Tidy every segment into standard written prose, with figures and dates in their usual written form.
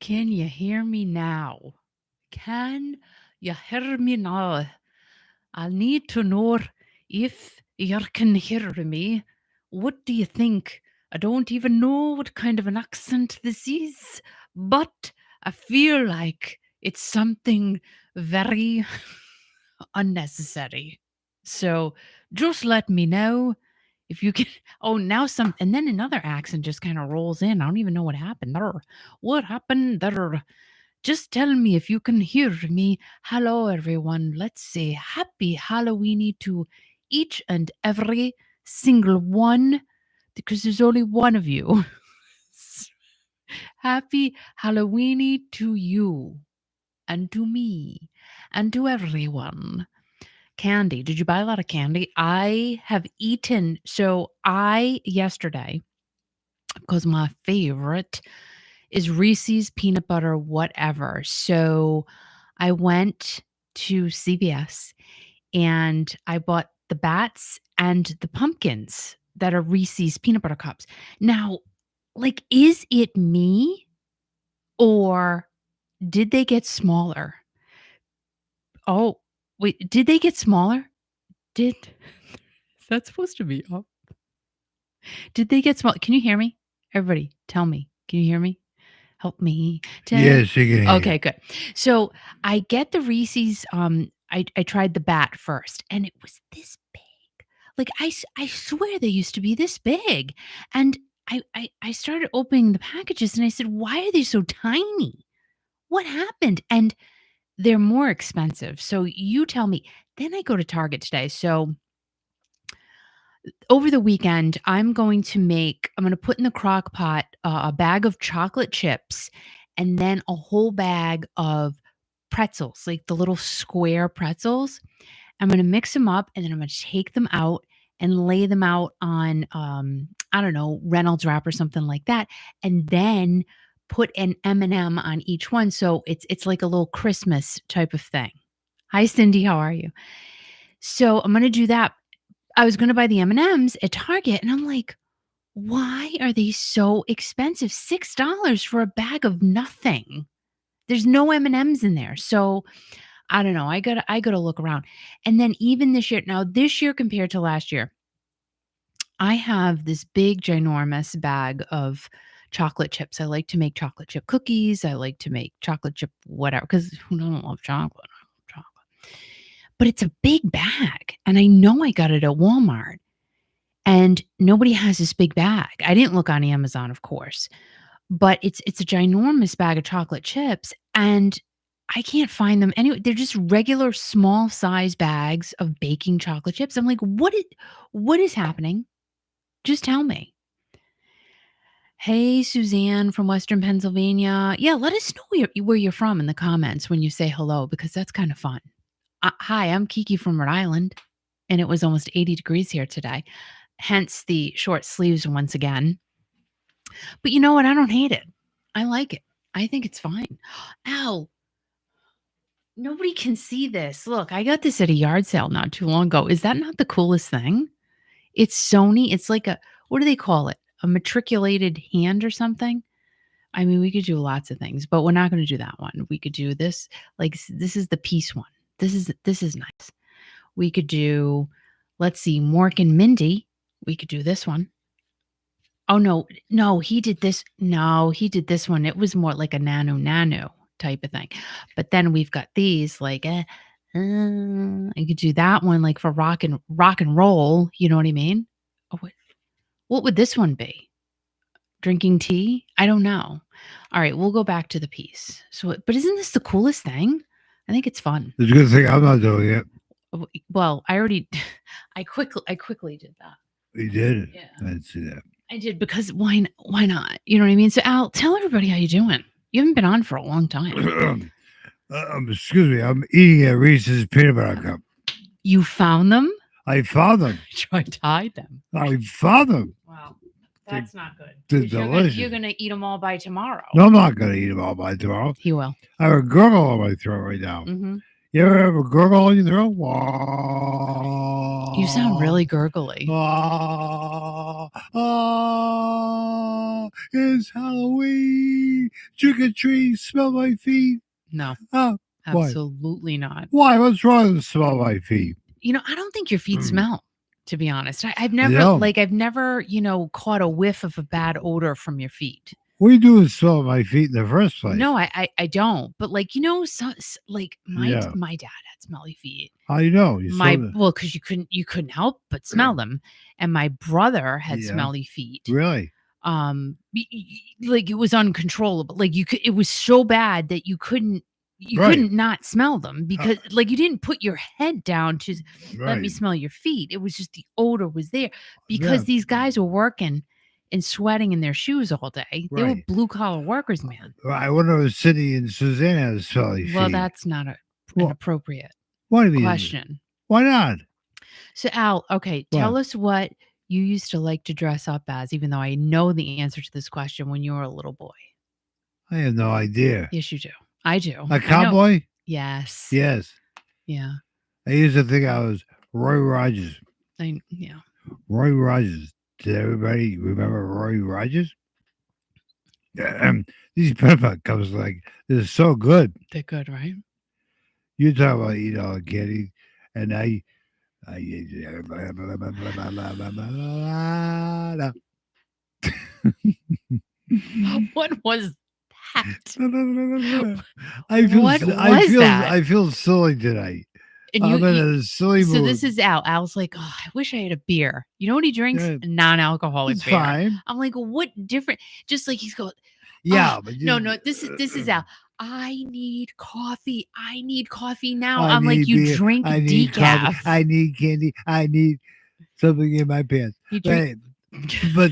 Can you hear me now? Can you hear me now? I need to know if you can hear me. What do you think? I don't even know what kind of an accent this is, but I feel like it's something very unnecessary. So just let me know if you can. Oh, now some, and then another accent just kind of rolls in. I don't even know what happened there. What happened there? Just tell me if you can hear me. Hello, everyone. Let's say happy Halloweeny to each and every single one, because there's only one of you. Happy Halloweeny to you and to me and to everyone. Candy. Did you buy a lot of candy? I have eaten. So yesterday, because my favorite is Reese's peanut butter, whatever. So I went to CVS and I bought the bats and the pumpkins that are Reese's peanut butter cups. Now, like, is it me or did they get smaller? Oh, wait, did they get smaller? Is that supposed to be up? Did they get small? Can you hear me? Everybody, tell me. Can you hear me? Help me. Yes, you can hear Okay, you. good. So I get the Reese's. I tried the bat first, and it was this big. Like I swear they used to be this big, and I started opening the packages, and I said, "Why are they so tiny? What happened?" And they're more expensive. So you tell me. Then I go to Target today. So over the weekend, I'm going to put in the crock pot a bag of chocolate chips and then a whole bag of pretzels, like the little square pretzels. I'm going to mix them up and then I'm going to take them out and lay them out on, I don't know, Reynolds wrap or something like that. And then put an M&M on each one. So it's like a little Christmas type of thing. Hi, Cindy. How are you? So I'm going to do that. I was gonna buy the M&Ms at Target, and I'm like, "Why are they so expensive? $6 for a bag of nothing." There's no M&Ms in there. So, I don't know. I gotta look around. And then even this year compared to last year, I have this big ginormous bag of chocolate chips. I like to make chocolate chip cookies. I like to make chocolate chip whatever, because who doesn't love chocolate? I love chocolate. But it's a big bag, and I know I got it at Walmart. And nobody has this big bag. I didn't look on Amazon, of course, but it's a ginormous bag of chocolate chips, and I can't find them anywhere. They're just regular small size bags of baking chocolate chips. I'm like, what is happening? Just tell me. Hey, Suzanne from Western Pennsylvania. Yeah, let us know where you're from in the comments when you say hello, because that's kind of fun. Hi, I'm Kiki from Rhode Island, and it was almost 80 degrees here today. Hence the short sleeves once again. But you know what? I don't hate it. I like it. I think it's fine. Ow. Nobody can see this. Look, I got this at a yard sale not too long ago. Is that not the coolest thing? It's Sony. It's like what do they call it? A matriculated hand or something? I mean, we could do lots of things, but we're not going to do that one. We could do this. Like, this is the piece one. This is nice. We could do, let's see, Mork and Mindy. We could do this one. Oh, no, he did this. No, he did this one. It was more like a nano type of thing. But then we've got these like, I could do that one like for rock and roll. You know what I mean? Oh, what would this one be? Drinking tea? I don't know. All right, we'll go back to the piece. So, but isn't this the coolest thing? I think it's fun. It's a good thing I'm not doing it. Well, I already, I quickly did that. You did? Yeah. I didn't see that. I did, because why not? You know what I mean? So Al, tell everybody how you doing. You haven't been on for a long time. Excuse me. I'm eating a Reese's peanut butter cup. You found them? I found them. Tried to hide them. I found them. Wow. That's not good. They're 'Cause delicious. You're gonna eat them all by tomorrow. No, I'm not going to eat them all by tomorrow. He will. I have a gurgle on my throat right now. Mm-hmm. You ever have a gurgle on your throat? You sound really gurgly. it's Halloween. Trick or treat, smell my feet. No, Oh, what? absolutely not. Why? What's wrong with smell my feet? I don't think your feet Mm. smell, to be honest. I've You never, know, caught a whiff of a bad odor from your feet. what do you do with smell my feet in the first place? No, I don't. But like Yeah. my dad had smelly feet. How do you know? You saw the Because you couldn't help but smell them, and my brother had Yeah. smelly feet. Really? Like it was uncontrollable. Like it was so bad that you couldn't not smell them because like you didn't put your head down to let me Right. smell your feet. It was just the odor was there because Yeah. these guys were working and sweating in their shoes all day. They were Right. blue collar workers, man. Well, I wonder if Cindy and Suzanne have smelly feet. Well, that's not an Well, appropriate what do you mean? question. Why not? So Al, okay, What? tell us what you used to like to dress up as, even though I know the answer to this question when you were a little boy. I have no idea. Yes, you do. I do. A I know. cowboy? Yes. Yes. Yeah. I used to think I was Roy Rogers. Yeah. Roy Rogers. Did everybody remember Roy Rogers? These pepper cups, like, they're so good. They're good, right? You talk about eat all the candy, and I What was that? I feel What I was feel that? I feel silly tonight. And I'm in a silly so mood. this is Al. Al's like, oh, I wish I had a beer. You know what he drinks? Yeah, Non-alcoholic it's beer. fine. I'm like, what different? Just like he's going, Yeah, oh, but no. This is Al. I need coffee. I need coffee now. I I'm like, need you beer. drink I need decaf. coffee. I need candy. I need something in my pants. You drink. But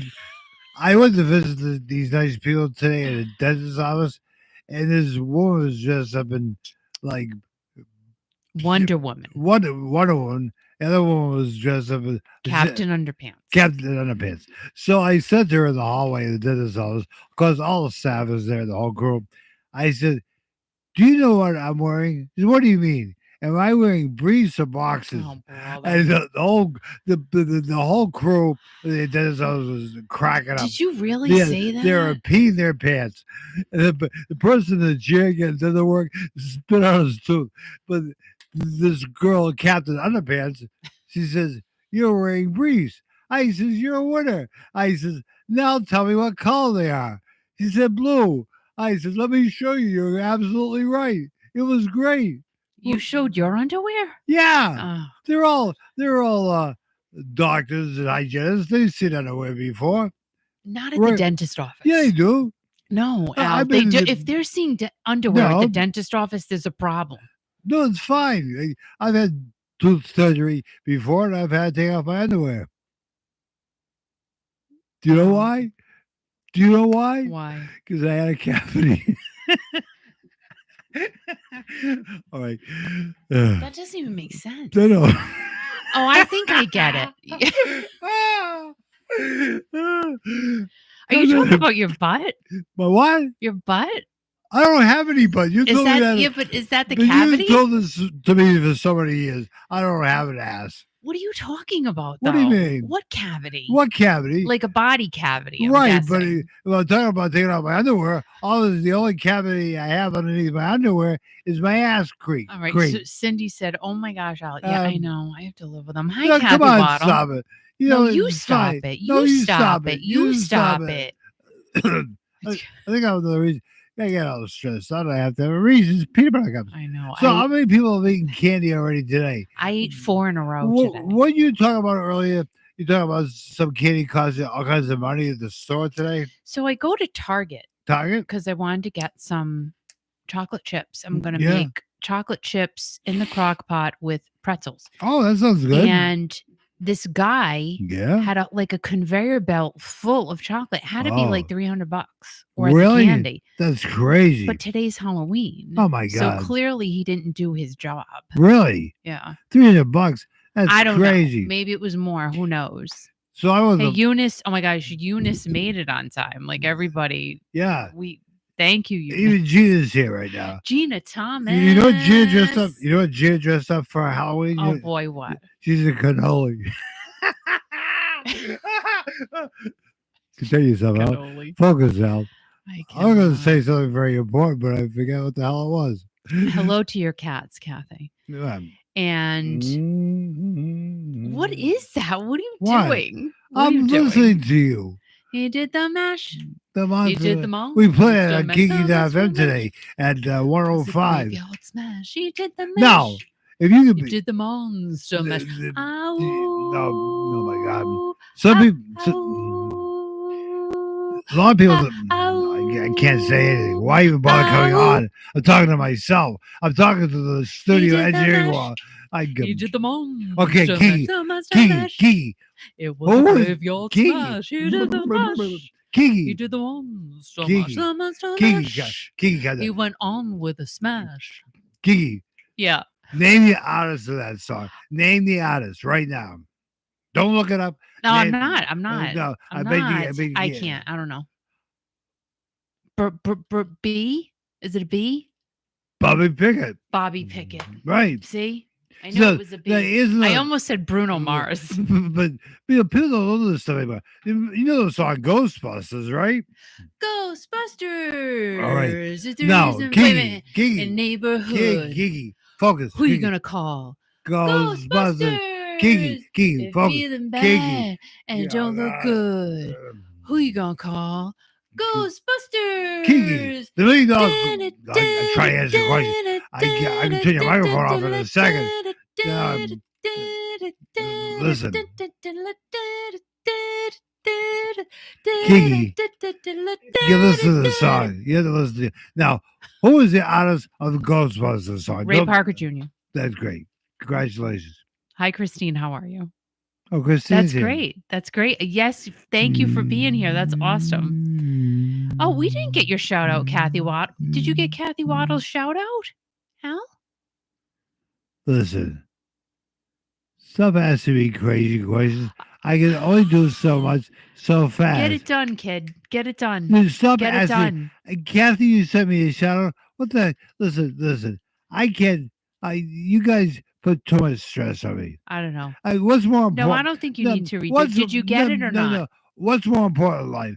I went to visit these nice people today at a dentist's office, and this woman was dressed up in like Wonder Woman. Wonder Woman. The other woman was dressed up as Captain Underpants. Captain Underpants. So I sent her in the hallway of the dentist's office because all the staff is there, the whole group. I said, "Do you know what I'm wearing?" She said, "What do you mean? Am I wearing briefs or boxes?" Oh, brother. And the whole crew of the dentist's office was cracking up. Did you really say that? They were peeing their pants. And the person in the chair getting to the work spit out his tooth. But this girl, Captain Underpants, she says, "You're wearing briefs." I says, "You're a winner." I says, "Now tell me what color they are." She said, "Blue." I says, "Let me show you. You're absolutely right. It was great." You showed your underwear? Yeah. Oh. They're all doctors and hygienists. They've seen underwear before. Not at the dentist office. Yeah, they do. No, Al. I've been If they're seeing underwear at No. the dentist office, there's a problem. No, it's fine. I've had tooth surgery before, and I've had to take off my underwear. Do you know why? Do you know why? Why? Because I had a cavity. All right. That doesn't even make sense. No. Oh, I think I get it. Are you talking about your butt? My what? Your butt? I don't have any butt. You told me that. Yeah, but is that the but cavity? You told this to me for so many years. I don't have an ass. What are you talking about, What though? do you mean? What cavity? What cavity? Like a body cavity, I'm right, guessing. but when I'm talking about taking off my underwear, the only cavity I have underneath my underwear is my ass creek. All right, so Cindy said, "Oh my gosh, Al, yeah, I know. I have to live with them." Hi, no, Kathy come on, Bottom. stop it. You stop it. You stop it. You stop it. I think I'm the reason. I get all stressed out. I have to have a reason. It's peanut butter cups. I know. So how many people have eaten candy already today? I ate 4 in a row today. What you talking about earlier? You talking about some candy costing all kinds of money at the store today? So I go to Target because I wanted to get some chocolate chips. I'm going to make chocolate chips in the crock pot with pretzels. Oh, that sounds good. And this guy had a conveyor belt full of chocolate. It had to be like $300 worth of candy. That's crazy. But today's Halloween. Oh my God. So clearly he didn't do his job. Really? Yeah. $300. That's I don't crazy. know. Maybe it was more. Who knows? So I was. Hey, Eunice. Oh my gosh, Eunice made it on time. Like everybody. Yeah. Thank you, Eunice. Even Gina's here right now. Gina Thomas. You know what Gina dressed up? You know what Gina dressed up for Halloween? Oh boy, what? She's a cannoli. Continue somehow. Cannoli. Focus, Al. I I'm going to cannot. say something very important, but I forget what the hell it was. Hello to your cats, Kathy. Yeah. And what Mhm. is that? What are you What? doing? What are you I'm doing? listening to you. He did the mash. The He did the monster. We play it monster on mash. Kiki The monster FM mash. today at It's a 105. graveyard smash. He did the Now, mash. if you could He be. did the monster mash. No, oh my God. Ow. Some Ow. people. Ow. A lot of people. Ow. I can't say anything. Why even bother coming Ow. on? I'm talking to myself. I'm talking to the He studio did the engineering mash. wall. He did the monster Okay, mash. Kiki. The monster Kiki. mash. Kiki. It was a Who is graveyard Kiki? smash. He did the mash. He Kiki. did the monster mash. Kiki. The monster Kiki. mash. Kiki got He that. went on with a smash. Kiki. Yeah. Name the artist of that song. Name the artist right now. Don't look it up. No, I'm Name- not. I'm not. No, I'm bet you. not. I can't. I don't know. B? Is it a B? Bobby Pickett. Bobby Pickett. Right. See? I So, know it was a B. isn't I a- almost said Bruno Mars. But people don't know this stuff anymore. You know the song Ghostbusters, right? Ghostbusters. All right. If there No, isn't Kiki. women Kiki. in neighborhood. Kiki. Focus. Who you Kiki. gonna call? Ghostbusters. Kiki. Kiki. If Focus. feeling Kiki. bad and don't look good. Who you gonna call? Ghostbusters. Kiki. The $1 million. I try to answer your question. I can turn your microphone off in a second. Listen. Kiki. You listen to the song. You have to listen to it. Now, who is the artist of the Ghostbusters song? Ray Parker Jr. That's great. Congratulations. Hi, Christine. How are you? Oh, Christine. That's great. That's great. Yes, thank you for being here. That's awesome. Oh, we didn't get your shout out, Kathy Watt. Did you get Kathy Waddle's shout out? Hal? Listen. Stop asking me crazy questions. I can only do so much so fast. Get it done, kid. Get it done. You stop Get it asking. done. Kathy, you sent me a shout out. What the? Listen. I can't. You guys put too much stress on me. I don't know. What's more important? No, I don't think you need to read it. Did you get it or not? No. What's more important in life?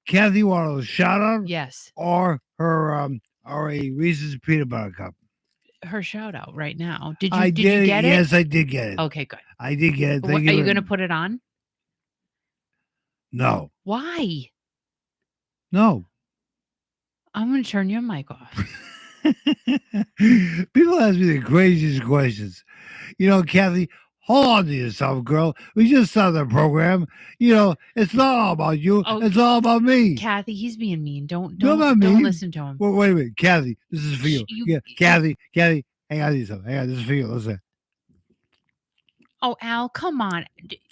Kathy Waddle's shout out? Yes. Or her or a Reese's peanut butter cup? Her shout out right now. Did you get it? Yes, I did get it. Okay, good. I did get it. Are you going to put it on? No. Why? No. I'm going to turn your mic off. People ask me the craziest questions. You know, Kathy, hold on to yourself, girl. We just started the program. You know, it's not all about you. Oh, it's all about me. Kathy, he's being mean. Don't not mean. listen to him. Well, wait a minute, Kathy. This is for you. You- Kathy, hang on to yourself. Hang on, this is for you. Listen. Oh, Al, come on.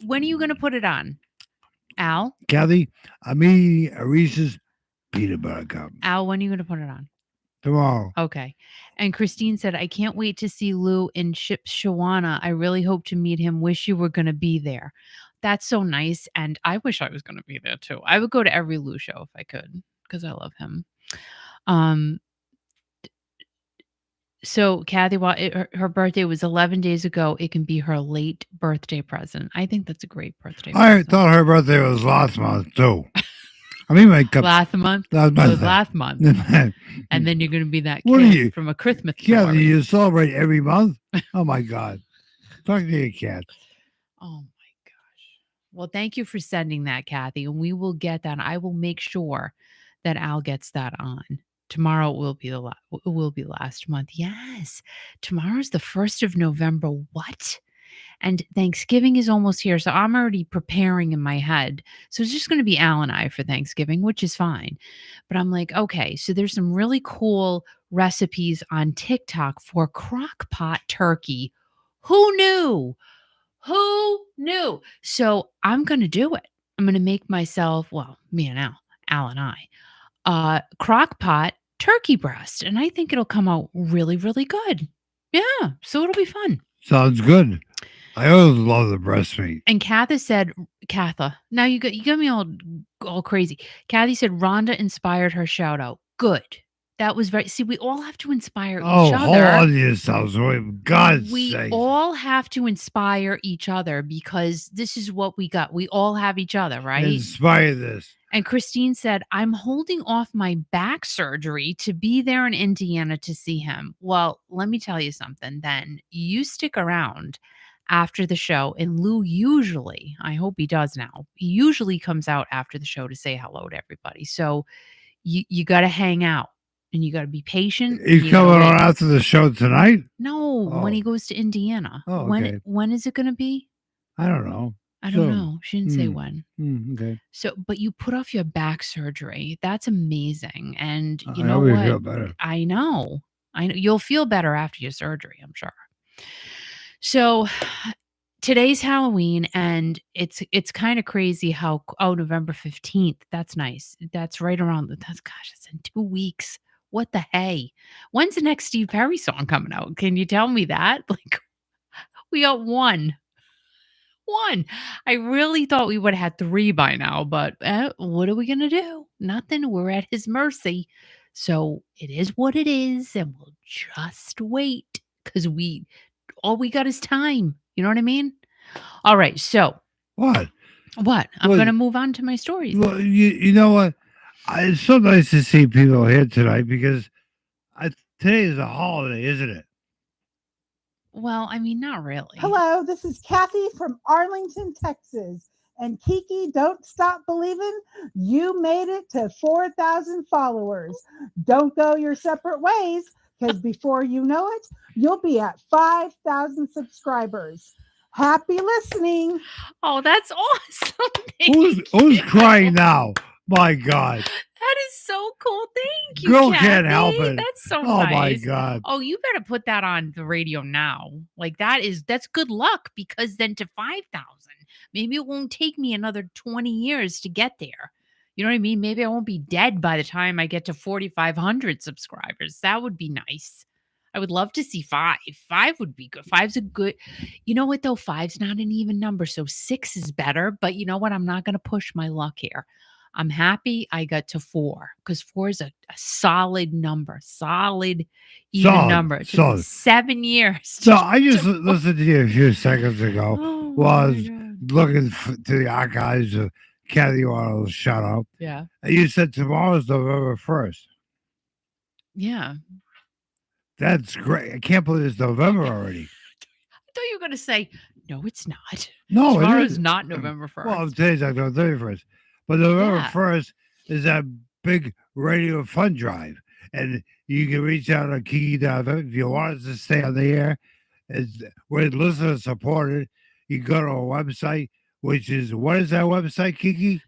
When are you going to put it on? Al? Kathy, I'm eating a Reese's peanut butter cup. Al, when are you going to put it on? Tomorrow. Okay. And Christine said, I can't wait to see Lou in Shipshawana. I really hope to meet him. Wish you were going to be there. That's so nice. And I wish I was going to be there too. I would go to every Lou show if I could because I love him. So Kathy, her birthday was 11 days ago. It can be her late birthday present. I think that's a great birthday I present. thought her birthday was last month too. I mean, my cup. Last month? Last It was month. last month. And then you're going to be that What are kid you? from A Christmas Kathy, Story. you celebrate every month? Oh my God. Talk to your cat. Oh my gosh. Well, thank you for sending that, Kathy. And we will get that. I will make sure that Al gets that on. Tomorrow will be last month. Yes. Tomorrow's the 1st of November. What? And Thanksgiving is almost here. So I'm already preparing in my head. So it's just going to be Al and I for Thanksgiving, which is fine. But I'm like, okay, so there's some really cool recipes on TikTok for crock pot turkey. Who knew? Who knew? So I'm going to do it. I'm going to make myself, well, me and Al and I, crock pot turkey breast. And I think it'll come out really, really good. Yeah. So it'll be fun. Sounds good. I always love the breast meat. And Katha said, now you got me all crazy. Kathy said Rhonda inspired her shout out. Good. That was see, we all have to inspire each other. Hold on to yourselves. For God's We sake. all have to inspire each other because this is what we got. We all have each other, right? Inspire this. And Christine said, I'm holding off my back surgery to be there in Indiana to see him. Well, let me tell you something then. You stick around after the show, and Lou usually, I hope he does now, he usually comes out after the show to say hello to everybody. So you got to hang out and you got to be patient and He's you got to coming on wait. after the show tonight. No, when Oh, he goes to Indiana. oh, When okay. when is it going to be? I don't know. I don't So, know. She didn't say when. okay. So, but you put off your back surgery. That's amazing. And you I know hope you what? feel better. I know. I know you'll feel better after your surgery, I'm sure. So, today's Halloween and it's kind of crazy how November 15th. That's nice. That's right around that's gosh, it's in 2 weeks. What the hey? When's the next Steve Perry song coming out? Can you tell me that? Like we got one. One. I really thought we would have had 3 by now, but, what are we gonna do? Nothing. We're at his mercy. So, it is what it is, and we'll just wait because all we got is time. You know what I mean? Alright, so What? what? I'm Well, gonna move on to my stories now. well, you know what? It's so nice to see people here tonight because today is a holiday, isn't it? Well, I mean, not really. Hello, this is Kathy from Arlington, Texas. And Kiki, don't stop believing. You made it to 4,000 followers. Don't go your separate ways because before you know it, you'll be at 5,000 subscribers. Happy listening. Oh, that's awesome. Who's Thank you. crying now? My God, That is so cool. Thank you, girl can't help Kathy. it. That's so Oh my nice. God. Oh, you better put that on the radio now. Like that's good luck because then to 5,000, maybe it won't take me another 20 years to get there. You know what I mean? Maybe I won't be dead by the time I get to 4,500 subscribers. That would be nice. I would love to see 5. 5 would be good. 5's a good. You know what though? 5's not an even number, so 6 is better. But you know what? I'm not going to push my luck here. I'm happy I got to 4 because 4 is a solid number, solid even Solid, number. It took me solid. 7 years. So I just listened to you a few seconds ago Oh while I my was God. looking to the archives of Kathy Arnold's shout out. Yeah. And you said tomorrow's November 1st. Yeah. That's great. I can't believe it's November already. I thought you were going to say, no, it's not. No, it Tomorrow's is. not November 1st. Well, today's October 31st. But November Yeah. 1st is that big radio fund drive. And you can reach out on Kiki.fm if you want us to stay on the air. We're listener supported. You can go to our website, which is what is that website, Kiki?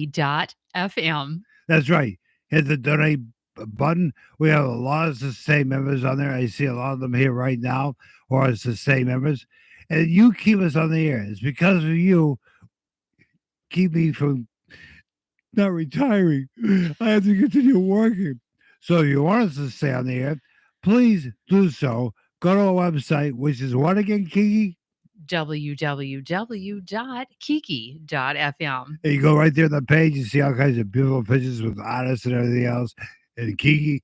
www.kiki.fm. That's right. Hit the donate button. We have a lot of sustained members on there. I see a lot of them here right now who are sustained members. And you keep us on the air. It's because of you keep me from not retiring. I have to continue working. So if you want us to stay on the air, please do so. Go to our website, which is what again, Kiki? www.kiki.fm. And you go right there on the page, you see all kinds of beautiful pictures with artists and everything else. And Kiki,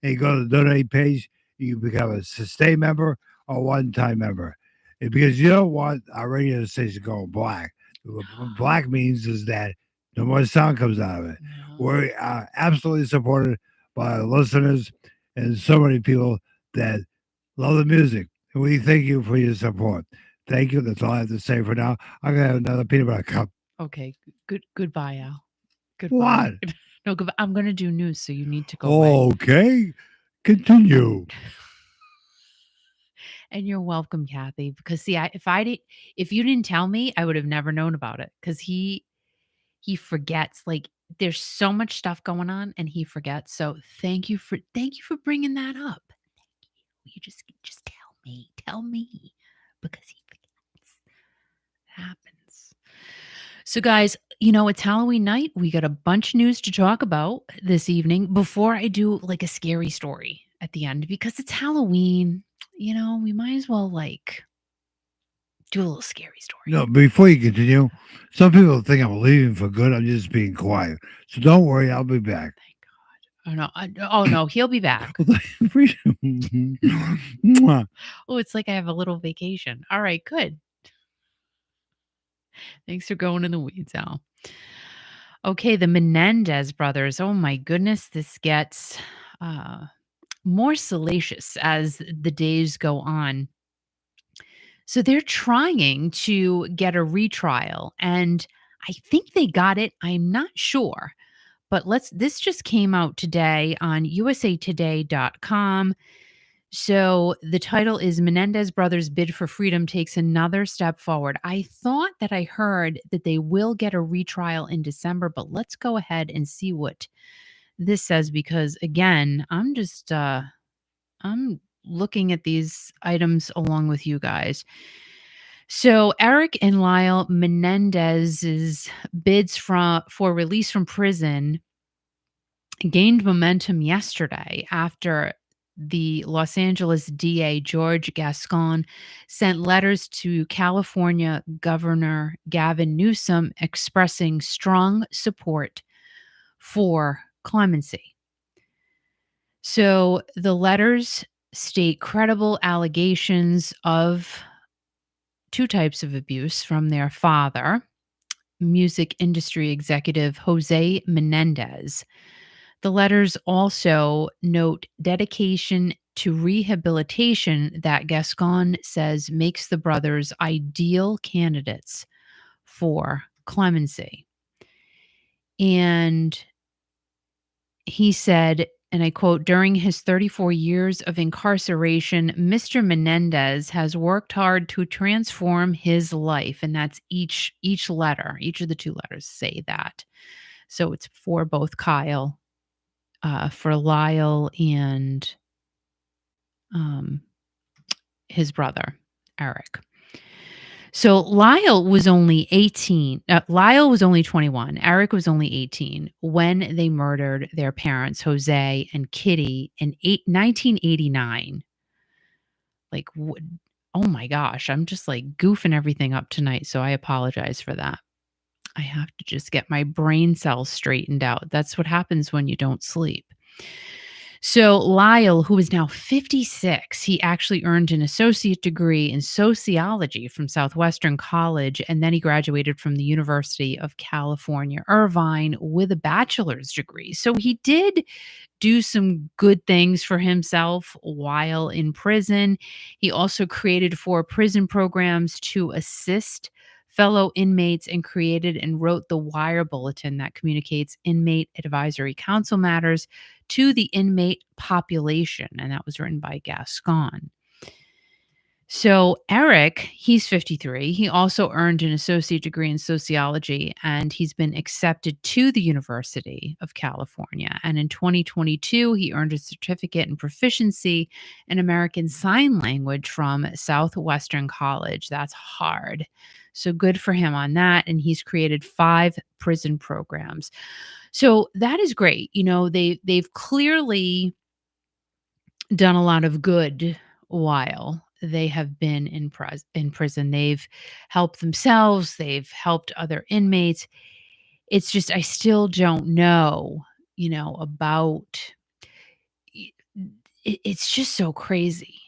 and you go to the donate page, you become a sustained member or one-time member. And because you don't want our radio station going black. What black means is that no more sound comes out of it. Yeah. We're absolutely supported by our listeners and so many people that love the music. And we thank you for your support. Thank you. That's all I have to say for now. I'm gonna have another peanut butter cup. Okay. Goodbye, Al. Goodbye. What? No, goodbye. I'm going to do news, so you need to go away. Okay. Continue. And you're welcome, Kathy. Because see, if you didn't tell me, I would have never known about it. Because he forgets. Like there's so much stuff going on, and he forgets. So thank you for bringing that up. Thank you. You just tell me, because he forgets. It happens. So, guys, it's Halloween night. We got a bunch of news to talk about this evening. Before I do like a scary story at the end, because it's Halloween, we might as well do a little scary story. No, before you continue, some people think I'm leaving for good. I'm just being quiet. So don't worry, I'll be back. Thank God. Oh no, he'll be back. Mwah. Oh, it's like I have a little vacation. All right, good. Thanks for going in the weeds, Al. Okay, the Menendez brothers. Oh my goodness, this gets uh, more salacious as the days go on. So they're trying to get a retrial, and I think they got it. I'm not sure. But this just came out today on usatoday.com. So the title is Menendez Brothers Bid for Freedom Takes Another Step Forward. I thought that I heard that they will get a retrial in December, but let's go ahead and see what this says because again, I'm looking at these items along with you guys. So Eric and Lyle Menendez's bids for release from prison gained momentum yesterday after the Los Angeles DA George Gascon sent letters to California Governor Gavin Newsom expressing strong support for clemency. So the letters state credible allegations of two types of abuse from their father, music industry executive Jose Menendez. The letters also note dedication to rehabilitation that Gascon says makes the brothers ideal candidates for clemency. And he said, and I quote, during his 34 years of incarceration, Mr. Menendez has worked hard to transform his life. And that's each letter, each of the two letters say that. So it's for both Kyle, for Lyle and his brother, Eric. So Lyle was only 18. Lyle was only 21. Eric was only 18 when they murdered their parents, Jose and Kitty, in 1989. Like, oh my gosh, I'm just like goofing everything up tonight. So I apologize for that. I have to just get my brain cells straightened out. That's what happens when you don't sleep. So Lyle, who is now 56, he actually earned an associate degree in sociology from Southwestern College, and then he graduated from the University of California, Irvine, with a bachelor's degree. So he did do some good things for himself while in prison. He also created 4 prison programs to assist fellow inmates and created and wrote the Wire Bulletin that communicates inmate advisory council matters to the inmate population. And that was written by Gascon. So Eric, he's 53. He also earned an associate degree in sociology, and he's been accepted to the University of California. And in 2022, he earned a certificate in proficiency in American Sign Language from Southwestern College. That's hard. So good for him on that. And he's created 5 prison programs. So that is great. You know, they've clearly done a lot of good while they have been in prison. They've helped themselves, they've helped other inmates. It's just I still don't know, about it's just so crazy,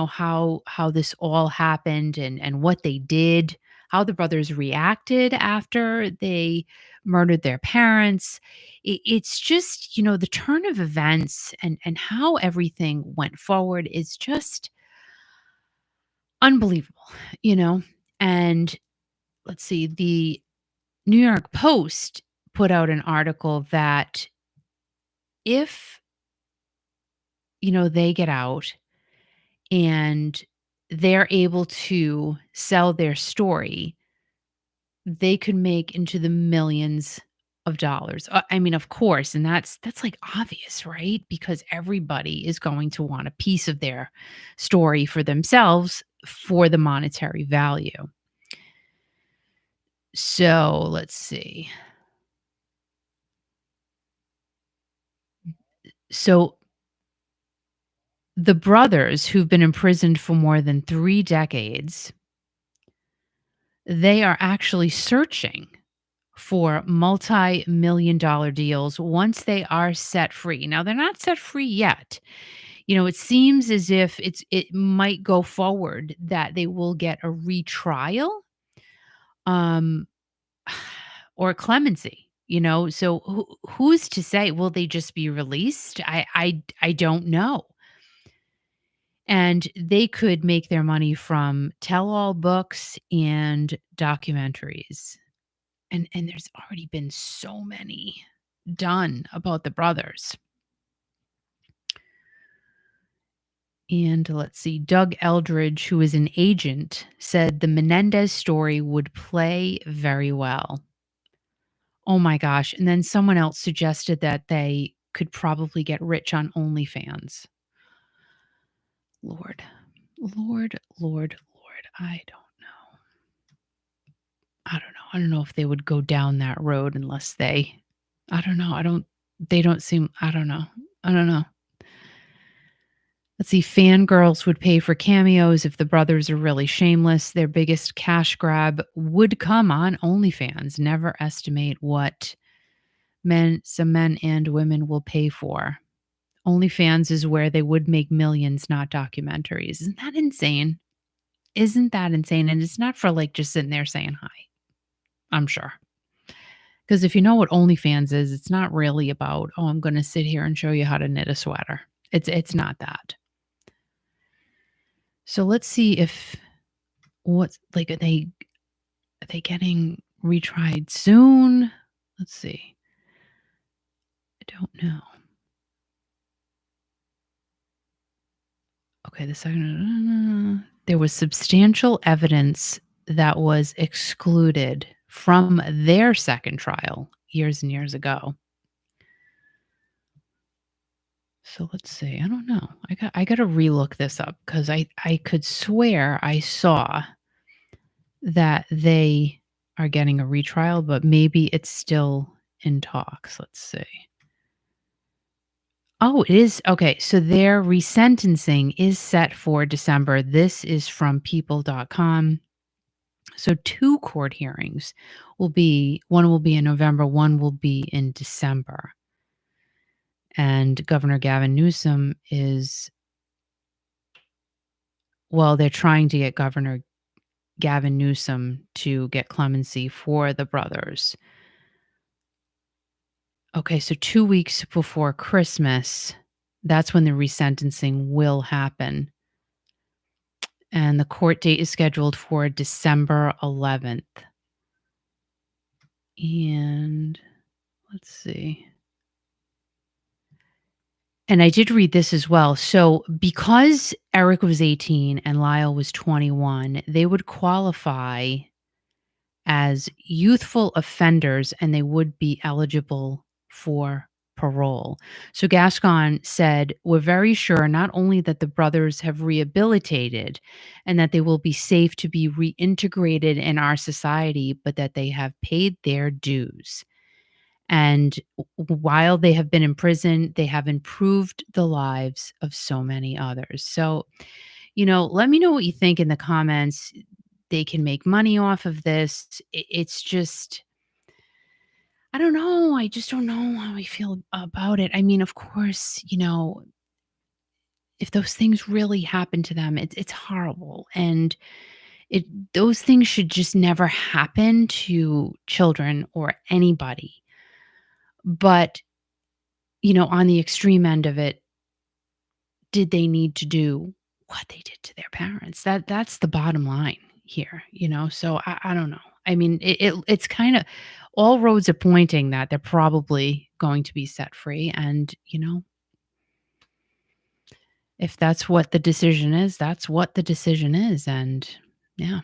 how this all happened and what they did, how the brothers reacted after they murdered their parents. It's just, the turn of events and how everything went forward is just unbelievable, you know? And let's see, the New York Post put out an article that if, they get out and they're able to sell their story, they could make into the millions of dollars. I mean, of course, and that's like obvious, right? Because everybody is going to want a piece of their story for themselves for the monetary value. So, let's see. So, the brothers who've been imprisoned for more than 3 decades, they are actually searching for multi-million dollar deals once they are set free. Now, they're not set free yet. It seems as if it might go forward that they will get a retrial, um, or clemency, So who's to say? Will they just be released? I don't know. And they could make their money from tell-all books and documentaries. And there's already been so many done about the brothers. And let's see, Doug Eldridge, who is an agent, said the Menendez story would play very well. Oh my gosh. And then someone else suggested that they could probably get rich on OnlyFans. Lord, Lord, Lord, Lord. I don't know. I don't know if they would go down that road unless I don't know. They don't seem, I don't know. I don't know. Let's see, fangirls would pay for cameos if the brothers are really shameless. Their biggest cash grab would come on OnlyFans. Never estimate what some men and women will pay for. OnlyFans is where they would make millions, not documentaries. Isn't that insane? Isn't that insane? And it's not for like just sitting there saying hi, I'm sure. Because if you know what OnlyFans is, it's not really about, oh, I'm going to sit here and show you how to knit a sweater. It's not that. So let's see if what's like are they getting retried soon? Let's see. I don't know. Okay, the second there was substantial evidence that was excluded from their second trial years and years ago. So let's see. I don't know. I got to relook this up because I could swear I saw that they are getting a retrial, but maybe it's still in talks. Let's see. Oh, it is. Okay. So their resentencing is set for December. This is from people.com. So 2 court hearings one will be in November, one will be in December. And Governor Gavin Newsom they're trying to get Governor Gavin Newsom to get clemency for the brothers. Okay, so 2 weeks before Christmas, that's when the resentencing will happen. And the court date is scheduled for December 11th. And let's see. And I did read this as well. So because Eric was 18 and Lyle was 21, they would qualify as youthful offenders and they would be eligible for parole. So Gascon said, we're very sure not only that the brothers have rehabilitated and that they will be safe to be reintegrated in our society, but that they have paid their dues. And while they have been in prison, they have improved the lives of so many others. So, let me know what you think in the comments. They can make money off of this. It's just, I don't know. I just don't know how I feel about it. I mean, of course, if those things really happen to them, it's horrible. And those things should just never happen to children or anybody. But, on the extreme end of it, did they need to do what they did to their parents? That's the bottom line here, So I don't know. I mean, it's kind of all roads are pointing that they're probably going to be set free. And, if that's what the decision is, that's what the decision is. And yeah.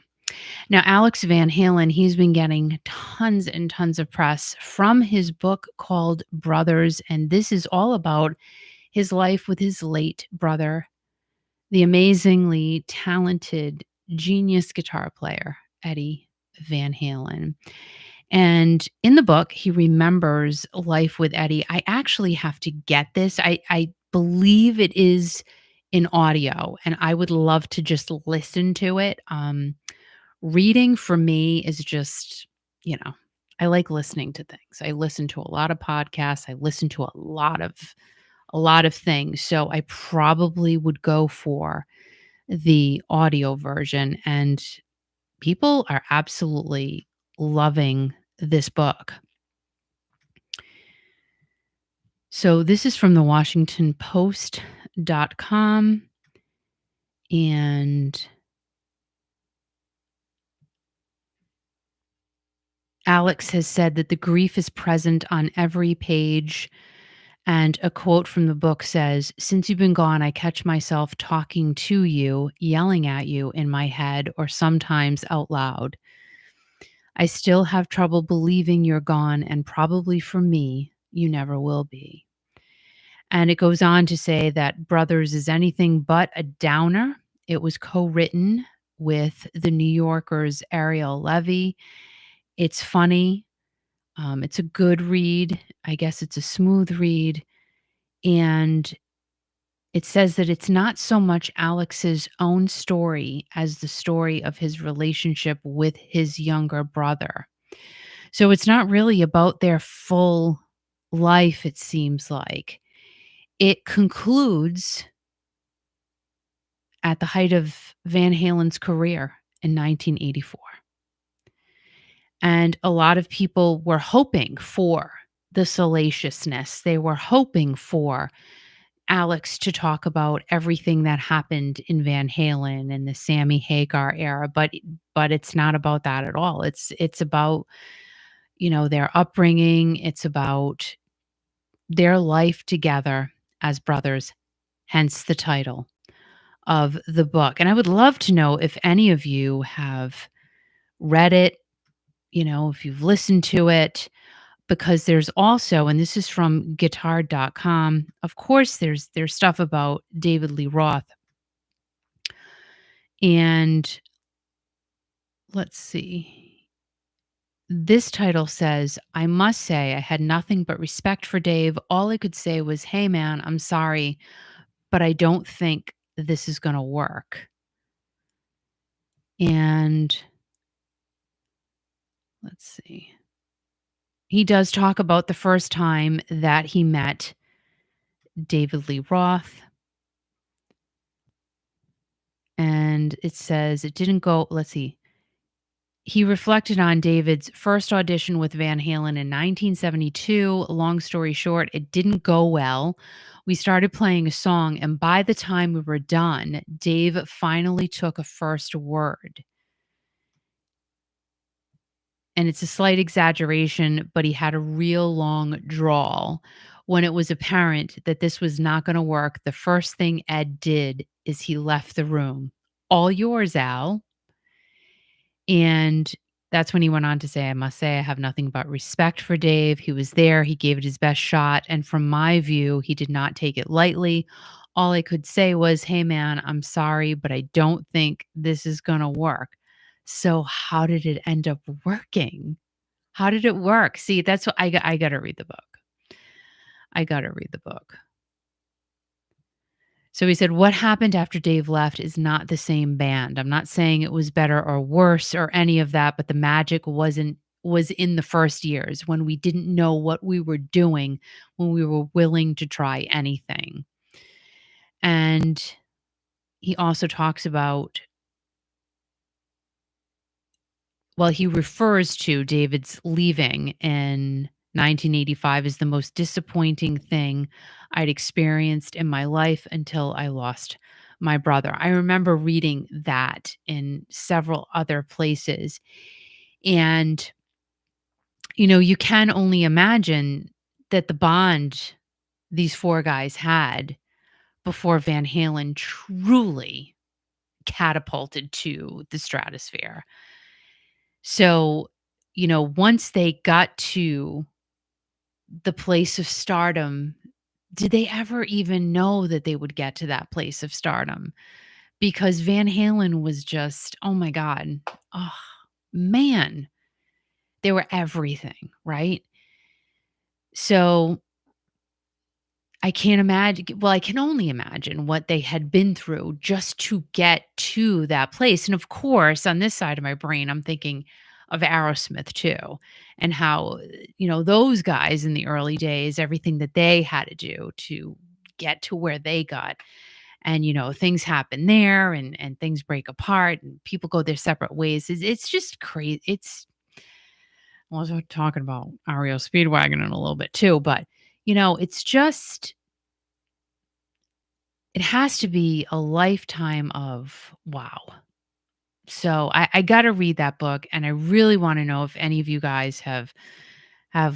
Now, Alex Van Halen, he's been getting tons and tons of press from his book called Brothers. And this is all about his life with his late brother, the amazingly talented genius guitar player, Eddie Van Halen. And in the book, he remembers life with Eddie. I actually have to get this. I believe it is in audio, and I would love to just listen to it. Reading for me is just, I like listening to things. I listen to a lot of podcasts. I listen to a lot of things. So I probably would go for the audio version. And people are absolutely loving this book. So this is from the WashingtonPost.com, and Alex has said that the grief is present on every page. And a quote from the book says, "Since you've been gone, I catch myself talking to you, yelling at you in my head, or sometimes out loud. I still have trouble believing you're gone, and probably for me, you never will be." And it goes on to say that Brothers is anything but a downer. It was co-written with the New Yorker's Ariel Levy. It's funny. It's a good read. I guess it's a smooth read. And it says that it's not so much Alex's own story as the story of his relationship with his younger brother. So it's not really about their full life, it seems like. It concludes at the height of Van Halen's career in 1984. And a lot of people were hoping for the salaciousness. They were hoping for Alex to talk about everything that happened in Van Halen and the Sammy Hagar era, but it's not about that at all. It's about, their upbringing. It's about their life together as brothers, hence the title of the book. And I would love to know if any of you have read it, if you've listened to it, because there's also, and this is from guitar.com, of course there's stuff about David Lee Roth. And let's see. This title says, "I must say I had nothing but respect for Dave. All I could say was, 'Hey man, I'm sorry, but I don't think this is going to work.'" And let's see. He does talk about the first time that he met David Lee Roth. And it says it didn't go, let's see. He reflected on David's first audition with Van Halen in 1972. Long story short, it didn't go well. We started playing a song, and by the time we were done, Dave finally took a first word. And it's a slight exaggeration, but he had a real long drawl. When it was apparent that this was not going to work, the first thing Ed did is he left the room. "All yours, Al." And that's when he went on to say, "I must say I have nothing but respect for Dave. He was there. He gave it his best shot. And from my view, he did not take it lightly. All I could say was, 'Hey, man, I'm sorry, but I don't think this is going to work.'" So how did it end up working? How did it work? See, that's what I got to read the book. I got to read the book. So he said, "What happened after Dave left is not the same band. I'm not saying it was better or worse or any of that, but the magic was in the first years when we didn't know what we were doing, when we were willing to try anything." And he also talks about, well, he refers to David's leaving in 1985 as the most disappointing thing I'd experienced in my life until I lost my brother. I remember reading that in several other places. And, you can only imagine that the bond these four guys had before Van Halen truly catapulted to the stratosphere. So, once they got to the place of stardom, did they ever even know that they would get to that place of stardom? Because Van Halen was just, oh my God, oh man, they were everything, right? So I can't imagine. Well, I can only imagine what they had been through just to get to that place. And of course, on this side of my brain, I'm thinking of Aerosmith too, and how, those guys in the early days, everything that they had to do to get to where they got. and things happen there, and things break apart, and people go their separate ways. It's just crazy. Well, I was talking about REO Speedwagon in a little bit too, but it's just, it has to be a lifetime of wow. So I got to read that book, and I really want to know if any of you guys have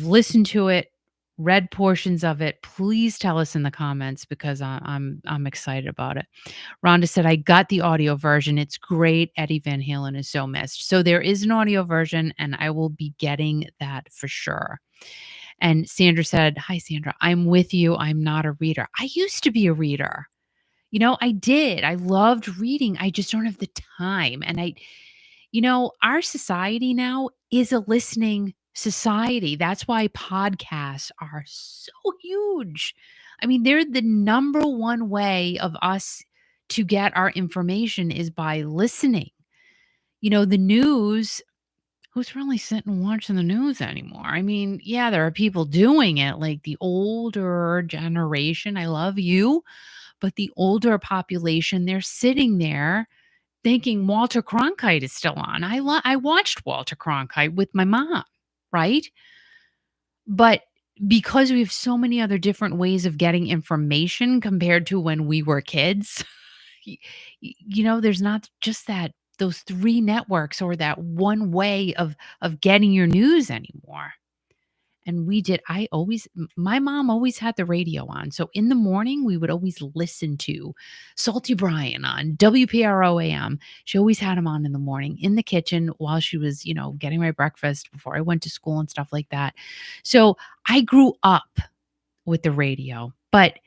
listened to it, read portions of it. Please tell us in the comments, because I'm excited about it. Rhonda said, I got the audio version. It's great. Eddie Van Halen is so missed. So there is an audio version, and I will be getting that for sure. And Sandra said, hi, Sandra, I'm with you. I'm not a reader. I used to be a reader. I did. I loved reading. I just don't have the time. And our society now is a listening society. That's why podcasts are so huge. I mean, they're the number one way of us to get our information is by listening. The news, who's really sitting and watching the news anymore? I mean, yeah, there are people doing it, like the older generation. I love you. But the older population, they're sitting there thinking Walter Cronkite is still on. I watched Walter Cronkite with my mom, right? But because we have so many other different ways of getting information compared to when we were kids, there's not just those three networks or that one way of getting your news anymore. And my mom always had the radio on. So in the morning, we would always listen to Salty Brian on WPRO AM. She always had him on in the morning in the kitchen while she was, getting my breakfast before I went to school and stuff like that. So I grew up with the radio. But,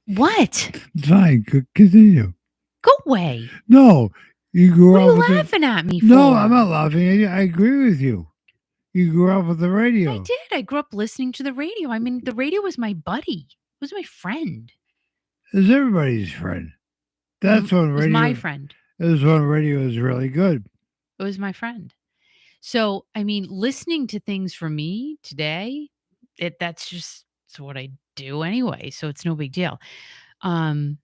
what? Fine, continue. Go away. No, you grew What up are you with laughing at me for? No, I'm not laughing. I agree with you. You grew up with the radio. I did. I grew up listening to the radio. I mean, the radio was my buddy. It was my friend. It was everybody's friend. That's when radio. It was my friend. It was when radio was really good. It was my friend. So, I mean, listening to things for me today, that's what I do anyway. So it's no big deal. Let's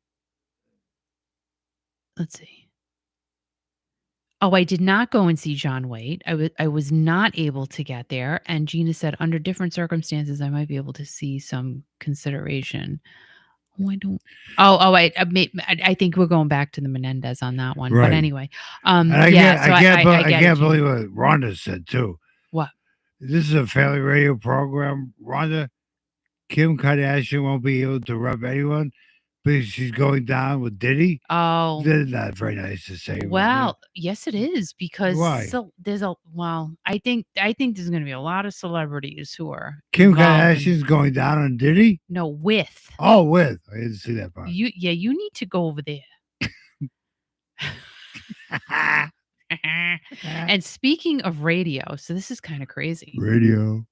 see. Oh, I did not go and see John Waite. I was not able to get there. And Gina said, under different circumstances, I might be able to see some consideration. Oh, I don't. I think we're going back to the Menendez on that one. Right. But anyway, I can't believe what Rhonda said too. What? This is a family radio program. Rhonda, Kim Kardashian won't be able to rub anyone because she's going down with Diddy. Oh, that's not very nice to say. Well, yes, it is, because why? I think there's going to be a lot of celebrities who are Kim Kardashian's going down on Diddy. No, with. Oh, with. I didn't see that part. You need to go over there. And speaking of radio, so this is kind of crazy. Radio.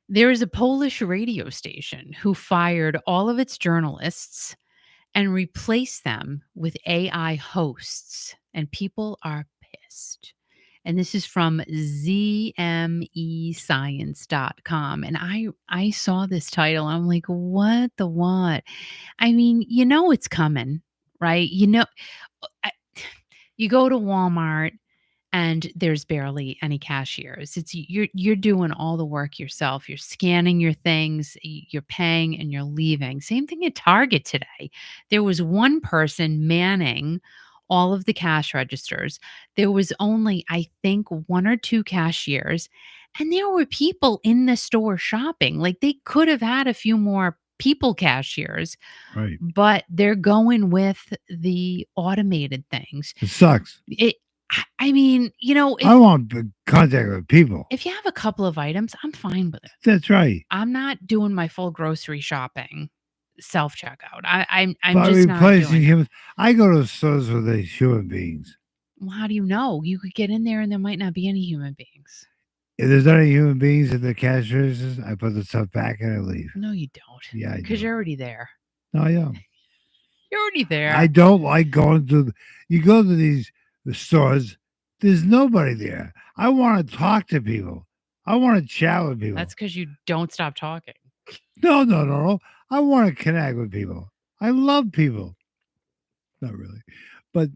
There is a Polish radio station who fired all of its journalists and replaced them with AI hosts, and people are pissed. And this is from zmescience.com. And I saw this title. I'm like, what the what? I mean, it's coming, right? You go to Walmart and there's barely any cashiers. It's you're doing all the work yourself. You're scanning your things, you're paying, and you're leaving. Same thing at Target today. There was one person manning all of the cash registers. There was only, I think, one or two cashiers, and there were people in the store shopping. Like, they could have had a few more people cashiers, right? But they're going with the automated things. It sucks. I mean, I want contact with people. If you have a couple of items, I'm fine with it. That's right. I'm not doing my full grocery shopping self checkout. I'm but just replacing not doing humans. I go to stores with the human beings. Well, how do you know? You could get in there and there might not be any human beings. If there's any human beings in the cash registers, I put the stuff back and I leave. No, you don't. Yeah, I do. Because you're already there. No, I am. You're already there. I don't like going to. You go to these stores. There's nobody there. I want to talk to people. I want to chat with people. That's because you don't stop talking. No. I want to connect with people. I love people. Not really, but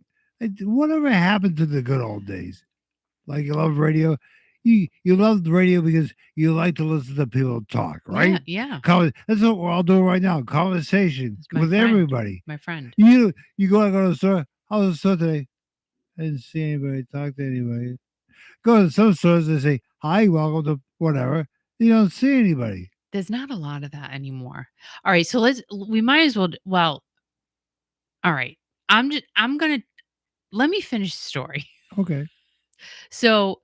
whatever happened to the good old days? Like you love radio. You love the radio because you like to listen to people talk, Yeah, right? yeah. That's what we're all doing right now. Conversation It's my with friend. everybody. My friend. You go to the store. How was the store today? I didn't see anybody talk to anybody. Go to some stores and say hi, welcome to whatever. You don't see anybody. There's not a lot of that anymore. All right, so we might as well well, all right. I'm going to let me finish the story. Okay. So,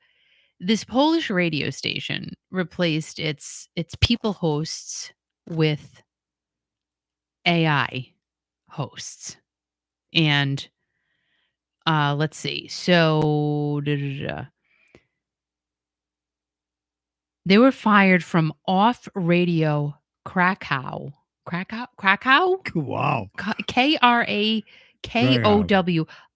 this Polish radio station replaced its people hosts with AI hosts. And let's see. So they were fired from off radio Krakow. Krakow? Wow. Krakow,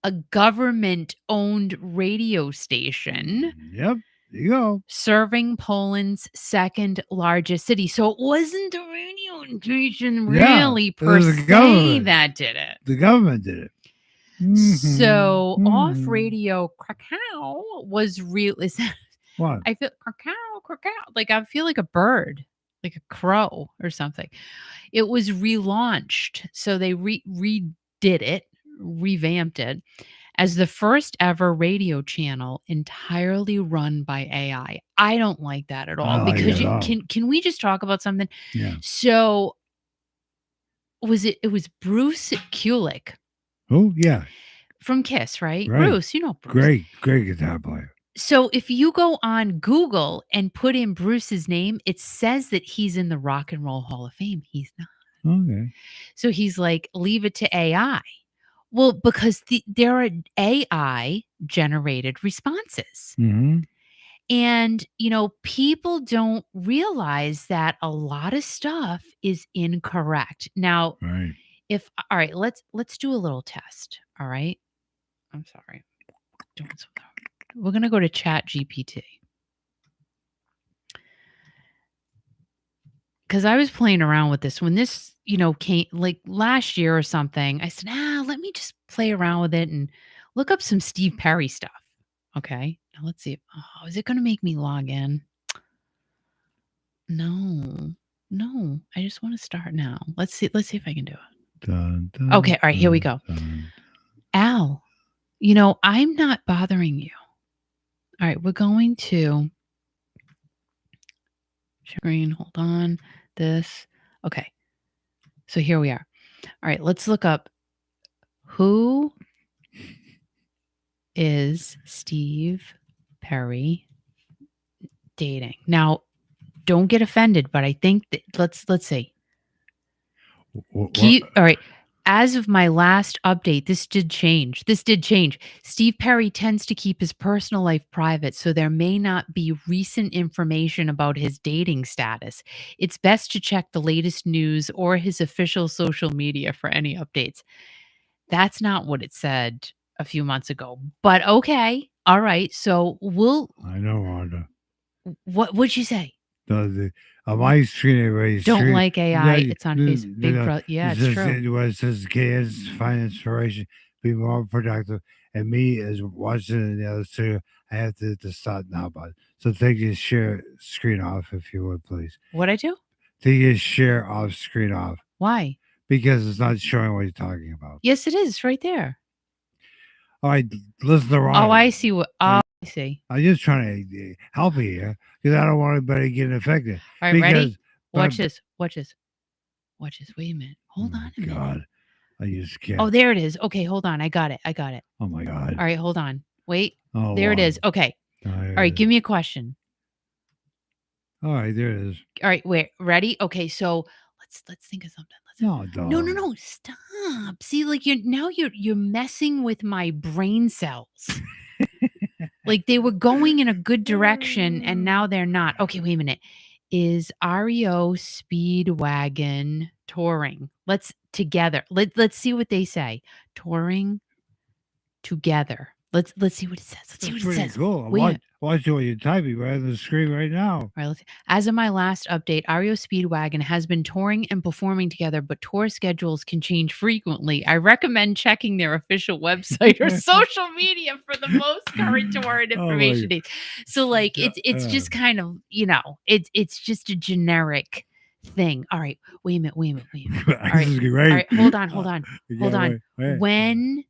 a government owned radio station Yep. There you go. serving Poland's second largest city. So it wasn't the radio station Yeah, really it per was the se government. that did it. The government did it. So off Mhm. radio Krakow was real. What? I feel Krakow. Like I feel like a bird, like a crow or something. It was relaunched. So they redid it, revamped it as the first ever radio channel entirely run by AI. I don't like that at I all like because it all. can we just talk about something? Yeah. So it was Bruce Kulick Oh yeah. from Kiss, right? Right. Bruce, you know Bruce. Great guitar player. So if you go on Google and put in Bruce's name, it says that he's in the Rock and Roll Hall of Fame. He's not. Okay. So he's like, leave it to AI. Well, because there are AI generated responses. Mm-hmm. And, people don't realize that a lot of stuff is incorrect. Now, Right. all right, let's do a little test. All right. I'm sorry. Doing something. We're going to go to Chat GPT. Because I was playing around with this when this, came like last year or something. I said, let me just play around with it and look up some Steve Perry stuff. Okay. Now let's see. Oh, is it going to make me log in? No. I just want to start now. Let's see if I can do it. Dun, dun, Okay. All right. Here we go. dun. Al, I'm not bothering you. All right. We're going to screen. Hold on. This. Okay. So here we are. All right. Let's look up who is Steve Perry dating. Now, don't get offended, but I think that let's see. All right. As of my last update, this did change. Steve Perry tends to keep his personal life private, so there may not be recent information about his dating status. It's best to check the latest news or his official social media for any updates. That's not what it said a few months ago. But okay. All right. So I know, Wanda. what'd you say? On my screen, everybody's Don't screen, like AI. It's on Facebook. Big no, Brother. Yeah, it it's says, true. It says kids find inspiration, be more productive, and me as watching in the other studio, I have to start now, bud. So take your share screen off if you would, please. What'd I do? Take your share off screen off Why? because it's not showing what you're talking about. Yes, it is. It's right there. All right, listen to Ron. Oh, I see. I see. I'm just trying to help you here because I don't want anybody getting affected. All right, ready? Because Watch this. Wait a minute. Hold oh on a my minute. God, I just can't. Oh, there it is. Okay, hold on. I got it. Oh my God. All right, hold on. Wait. Oh, There it wow. is. Okay. All right, give me a question. All right, there it is. All right, wait. Ready? Okay, so let's think of something. No, No. Stop. See, like you're messing with my brain cells. Like they were going in a good direction and now they're not. Okay, wait a minute. Is REO Speedwagon touring? Let's see what they say. Touring together. Let's see what it says. That's pretty cool. Wait a minute. Watch what you're typing right on the screen right now. All right, let's see. As of my last update, Ario Speedwagon has been touring and performing together, but tour schedules can change frequently. I recommend checking their official website or social media for the most current tour and Oh my information God. dates. So, like, it's just kind of, it's just a generic thing. All right, wait a minute. All right, This is all great. right, hold on. I Hold can't on. wait. When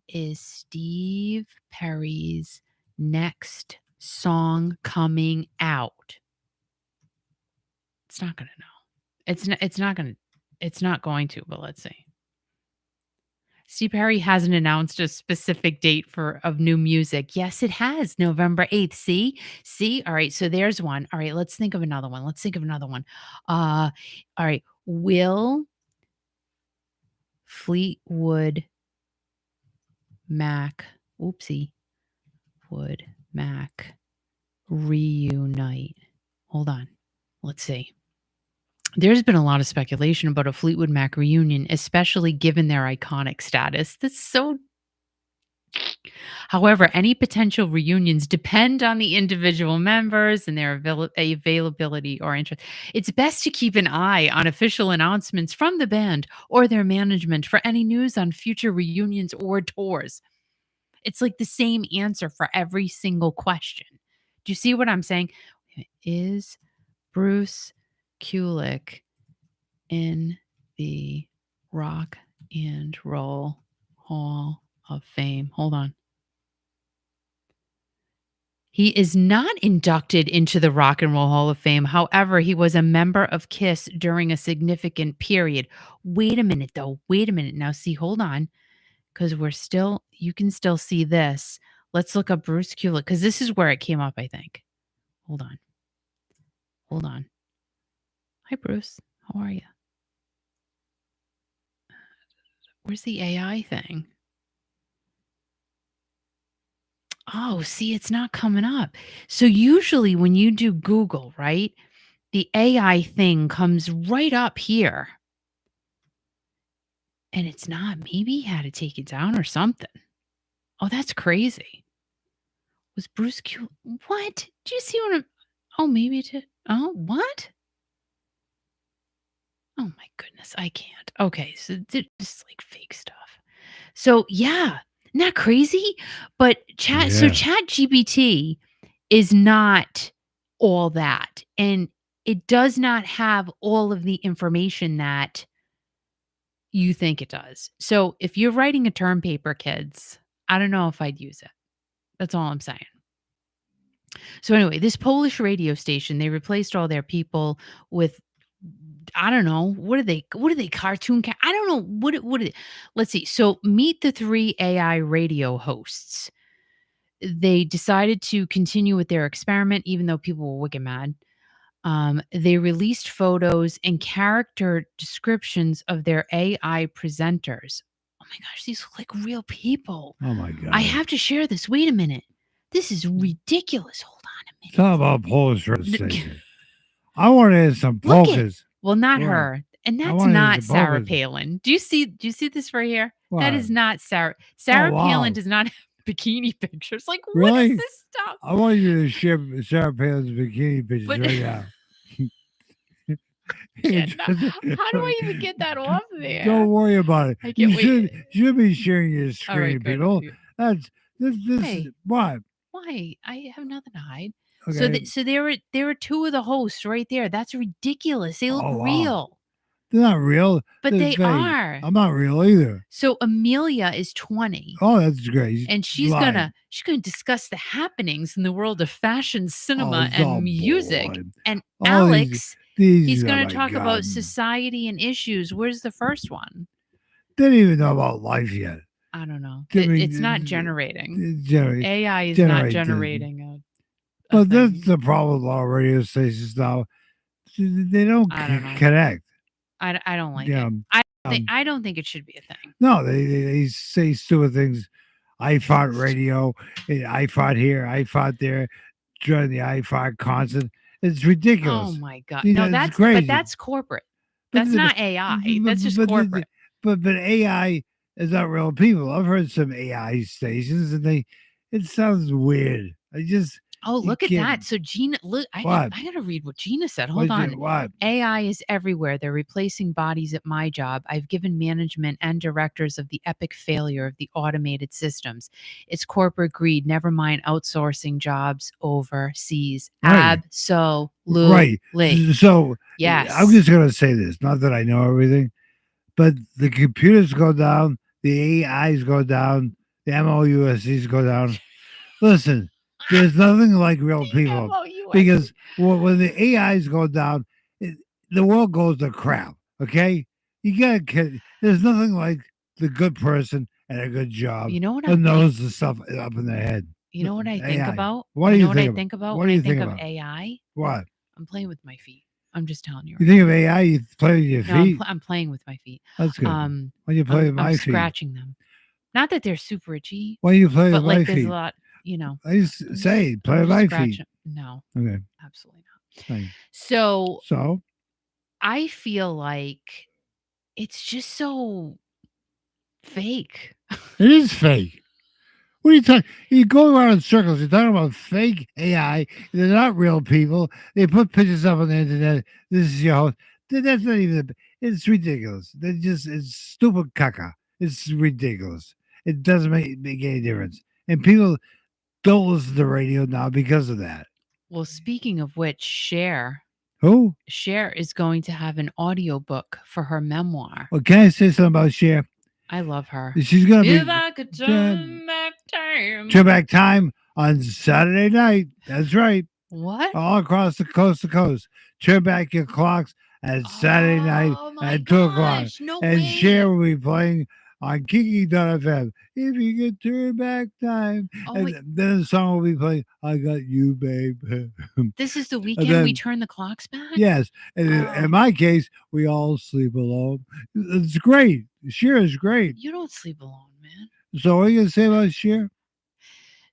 is Steve Perry's next song coming out? It's not gonna know. It's not going to, but let's see. Steve Perry hasn't announced a specific date of new music. Yes, it has. November 8th. See? All right, so there's one. All right, let's think of another one. All right. Will Fleetwood Mac Would Mac reunite? Hold on. Let's see. There's been a lot of speculation about a Fleetwood Mac reunion, especially given their iconic status. That's so. However, any potential reunions depend on the individual members and their availability or interest. It's best to keep an eye on official announcements from the band or their management for any news on future reunions or tours. It's like the same answer for every single question. Do you see what I'm saying? Is Bruce Kulick in the Rock and Roll Hall of Fame? Hold on. He is not inducted into the Rock and Roll Hall of Fame. However, he was a member of KISS during a significant period. Wait a minute, though. Wait a minute. Now, see, hold on. Because you can still see this. Let's look up Bruce Kulick, because this is where it came up, I think. Hold on. Hi, Bruce. How are you? Where's the AI thing? Oh, see, it's not coming up. So usually when you do Google, right, the AI thing comes right up here. And it's not. Maybe he had to take it down or something. Oh, that's crazy. Was Bruce Q? What? Do you see what I'm? Oh, maybe it did. Oh, what? Oh my goodness, I can't. Okay, so just like fake stuff. So yeah, isn't that crazy? But Yeah. Chat GPT is not all that. And it does not have all of the information that you think it does. So if you're writing a term paper, kids, I don't know if I'd use it. That's all I'm saying. So anyway, this Polish radio station, they replaced all their people with, I don't know, what are they cartoon I don't know what are they? Let's see. So meet the 3 AI radio hosts. They decided to continue with their experiment even though people were wicked mad. They released photos and character descriptions of their AI presenters. Oh my gosh, these look like real people. Oh my God. I have to share this. Wait a minute. This is ridiculous. Hold on a minute. It's all about Polish radio station. I want to hear some polkas. Well, not What? her. And I that's wanna hear not the Sarah polkas. Palin. Do you see this right here? That is What? not Sarah. Sarah wow. Palin does not have bikini pictures. Like, what is Really? this stuff? I want you to share Sarah Palin's bikini pictures But- right now. How do I even get that off there? Don't worry about it. I You can't wait. should be sharing your All screen, right, good. people. That's this. Hey. What? Why? I have nothing to hide. Okay. So there are 2 of the hosts right there. That's ridiculous. They look Oh, wow. real. They're not real. But They're they fake. are. I'm not real either. So Amelia is 20. Oh, that's great. And she's lying. gonna discuss the happenings in the world of fashion, cinema, it's all and music. boring. And All these- Alex, These, he's oh gonna my talk God. about society and issues. Where's the first one? They don't even know about life yet. I don't know. Give me- It's not generating. Generate. AI is generate not this. generating a But thing. that's the problem with our radio stations now. They don't I don't know. connect. I don't like Yeah. it. I don't think it should be a thing. No, they say stupid things. I fought radio. I fought here. I fought there. During the I fought concert. It's ridiculous. Oh my god! You No, know, it's but crazy. that's corporate. But That's the- not AI. That's just but- corporate. But AI is not real people. I've heard some AI stations and it sounds weird. Oh, You look at can't- that. So Gina, look, What? I gotta read what Gina said. Hold What'd on. you- What? AI is everywhere. They're replacing bodies at my job. I've given management and directors of the epic failure of the automated systems. It's corporate greed, never mind outsourcing jobs overseas. Right. Absolutely. Right. So Yes. I'm just gonna say this. Not that I know everything, but the computers go down, the AIs go down, the MOUSCs go down. Listen, there's nothing like real people MOUSC. because when the AIs go down, the world goes to crap. Okay, you gotta. There's nothing like the good person and a good job You know what who I think? knows the stuff up in their head. You know what I think AI. about? What do You you know what think I about? think about What when do I you think think of about? AI? What? I'm playing with my feet. I'm just telling you. You Right think of AI? You play with your now. No, feet. I'm playing with my feet. That's good. Um, Why you play with I'm my feet? scratching them. Not that they're super itchy, Why you play but with my like there's a feet? lot. You know, I just I'm say just, play I'm with just my feet. scratching. No, Okay. absolutely not. Fine. So So I feel like it's just so fake. it is fake. What are you talking? You go around in circles. You're talking about fake AI. They're not real people. They put pictures up on the internet. This is your host. That's not even. It's ridiculous. It's stupid caca. It's ridiculous. It doesn't make any difference. And people don't listen to radio now because of that. Well, speaking of which, Who? Cher is going to have an audiobook for her memoir. Well, can I say something about Cher? I love her. She's gonna If be I could turn back time. turn back time on Saturday night. That's right. What? All across the coast to coast. Turn back your clocks at Saturday night Oh my at 2 o'clock. gosh, no And way. Cher will be playing on Kiki.fm. If you could turn back time. Oh, and wait. then the song will be playing, I Got You, Babe. This is the weekend we then- turn the clocks back? Yes. And Oh. in my case, we all sleep alone. It's great. Cher is great. You don't sleep alone, man. So what are you going to say about Cher?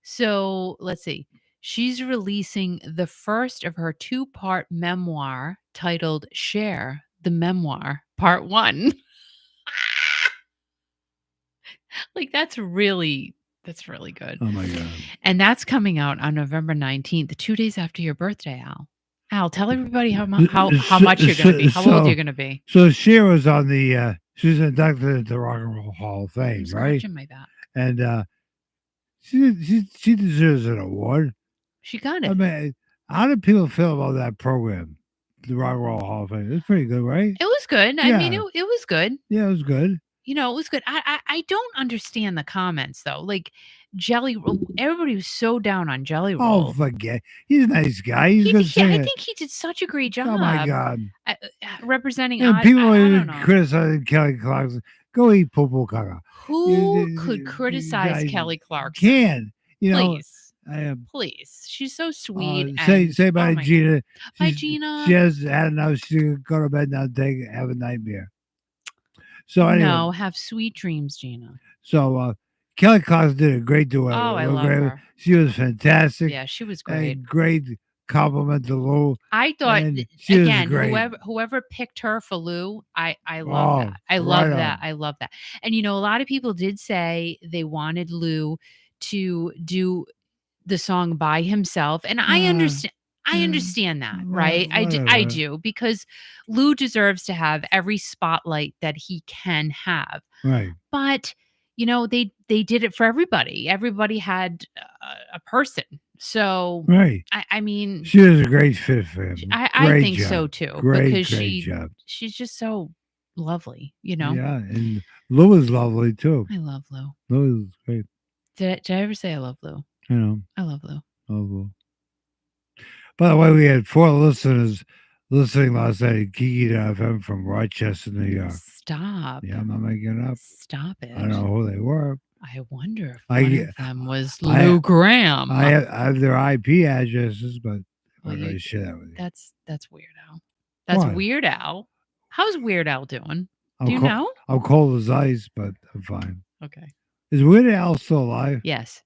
So let's see. She's releasing the first of her 2-part memoir titled Cher, the Memoir, Part 1. Like that's really good. Oh, my God. And that's coming out on November 19th, 2 days after your birthday, Al. Al, tell everybody how much you're going to be. How old you're going to be. So Cher was on the, she was inducted into the Rock and Roll Hall of Fame, I'm right? scratching my back. And she deserves an award. She got I it. mean, how did people feel about that program, the Rock and Roll Hall of Fame? It's pretty good, right? It was good. I mean, Yeah. it was good. Yeah, it was good. You know, it was good. I don't understand the comments though. Like Jelly Roll, everybody was so down on Jelly Oh, Roll. forget. He's a nice guy. He's a He good did, yeah, I singer. think he did such a great job. Oh my God! Representing. And I people don't even know. criticizing Kelly Clarkson. Go eat poo caca. Who you could criticize guys Kelly Clarkson? Can you know? Please, I am. please. She's so sweet. Say bye, oh my God. Gina. Bye, She's- Gina. She has had enough. She can go to bed now. Have a nightmare. So anyway, No, have sweet dreams, Gina. so Kelly Clarkson did a great duet. Oh, I love her. She was fantastic. Yeah, she was A great. great compliment to Lou. I thought And she was again, great. whoever picked her for Lou, I love Oh, that. I love right that. on. I love that. And you know, a lot of people did say they wanted Lou to do the song by himself, and I understand. I understand that, right? I whatever. do because Lou deserves to have every spotlight that he can have. Right. But you know, they did it for everybody. Everybody had a person. So Right. I mean, She was a great fit for him. I Great think job. so too. Great, because great job. she's just so lovely, you know. Yeah, and Lou is lovely too. I love Lou. Lou is great. Did I ever say I love Lou? You know, I love Lou. love Lou. By the way, we had 4 listeners listening last night at Kiki.fm from Rochester, New York. Stop. Yeah, I'm not making it up. Stop it. I don't know who they were. I wonder if I one get- of them was I- Lou Graham. I have their IP addresses, but Well, I'm not you- going to share that with you. that's Weird Al. That's Why? Weird Al. How's Weird Al doing? I'm Do you cold, know? I'm cold as ice, but I'm fine. Okay. Is Weird Al still alive? Yes.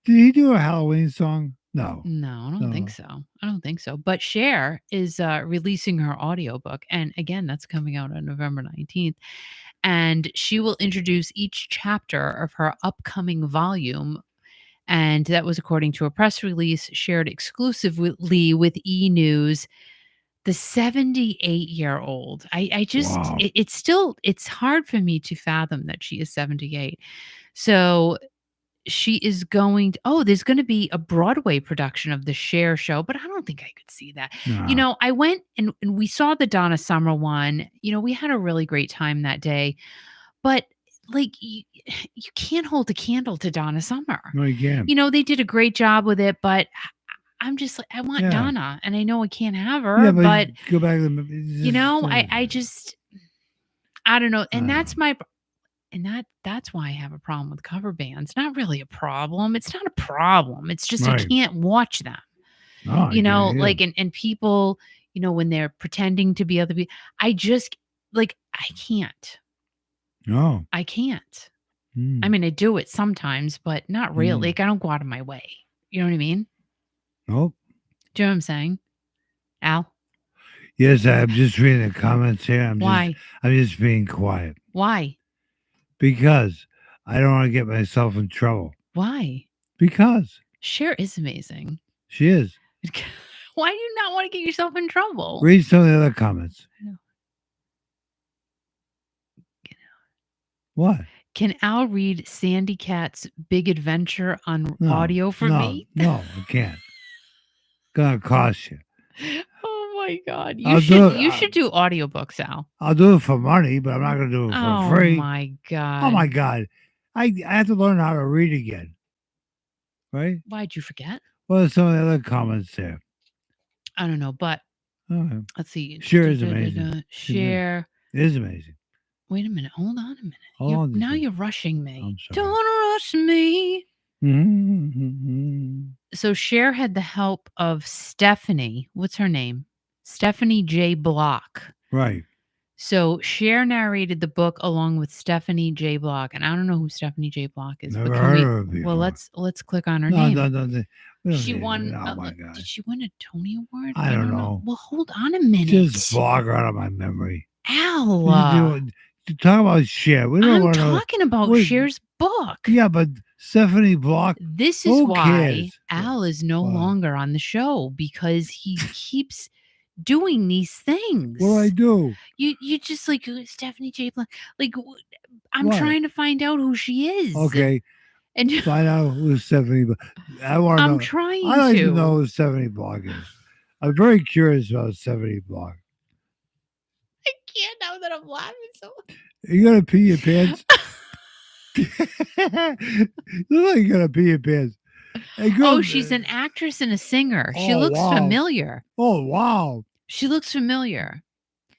Did he do a Halloween song? No. No, I don't think so. I don't think so. But Cher is releasing her audiobook. And again, that's coming out on November 19th. And she will introduce each chapter of her upcoming volume. And that was according to a press release shared exclusively with E! News. The 78-year-old, I just Wow. it's still it's hard for me to fathom that she is 78. So, she is going to there's gonna be a Broadway production of the Cher show, but I don't think I could see that. No. I went and we saw the Donna Summer one. We had a really great time that day, but, like, you can't hold a candle to Donna Summer. No, you can't. They did a great job with it, but I'm just like, I want Yeah. Donna, and I know I can't have her, Yeah, but, go back to the I just I don't know, and I that's my and that's why I have a problem with cover bands. Not really a problem. It's not a problem. It's just I Right. can't watch them. No, yeah. Like and people, when they're pretending to be other people, I just like I can't. No. I can't. I Mm. mean, I do it sometimes, but not really. Mm. Like I don't go out of my way. You know what I mean? Nope. Do you know what I'm saying? Al? Yes, I'm just reading the comments here. Why? I'm just being quiet Why? because I don't want to get myself in trouble. Why? Because Cher is amazing. she is. Why do you not want to get yourself in trouble? Read some of the other comments. I know. What? Can Al read Sandy Cat's Big Adventure on No, audio for me? No, I can't. Gonna cost you. Oh my god. I'll You should do audiobooks, Al. I'll do it for money, but I'm not gonna do it for free. Oh my god. Oh my god. I have to learn how to read again. Right? Why'd you forget? What are some of the other comments there? I don't know, but Okay. let's see. Cher is amazing. Cher. It is amazing. Wait a minute. Hold on a minute. Hold on just a Now minute. you're rushing me. I'm sorry. Don't rush me. Mm-hmm. So Cher had the help of Stephanie. What's her name? Stephanie J. Block. Right. So Cher narrated the book along with Stephanie J. Block, and I don't know who Stephanie J. Block is. Never but heard of her before. Well, let's click on her No, name. no. We don't She need it. won. Oh my god. Did she win a Tony Award? I don't know. Well, hold on a minute. Just blog her out of my memory. Al. Talk about Cher. We don't I'm want to. talking about Wait. Cher's book. Yeah, but Stephanie Block. This is Who why cares? Al is no Why? longer on the show because he keeps doing these things. What do I do? You just like Stephanie J. Block. Like I'm What? trying to find out who she is. Okay, And find out who Stephanie. I want to know. I'm trying I like to to know who Stephanie Block is. I'm very curious about Stephanie Block. I can't now that I'm laughing so. Are you gonna pee your pants? You look like you're gonna pee your pants. Hey, girl, Oh, she's an actress and a singer. She Oh, looks wow. familiar. Oh wow! She looks familiar.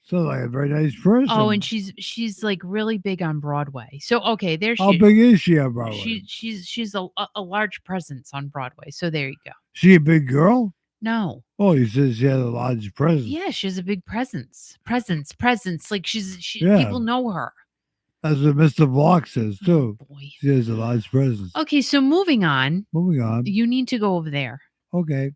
Sounds like a very nice person. Oh, and she's like really big on Broadway. So okay, there she How big is she on Broadway? she's a large presence on Broadway. So there you go. She a big girl? No. Oh, you said she has a large presence. Yeah, she has a big presence. Like Yeah. people know her. That's what Mr. Block says too. Oh, boy. She has a large presence. Okay, so moving on. Moving on. You need to go over there. Okay.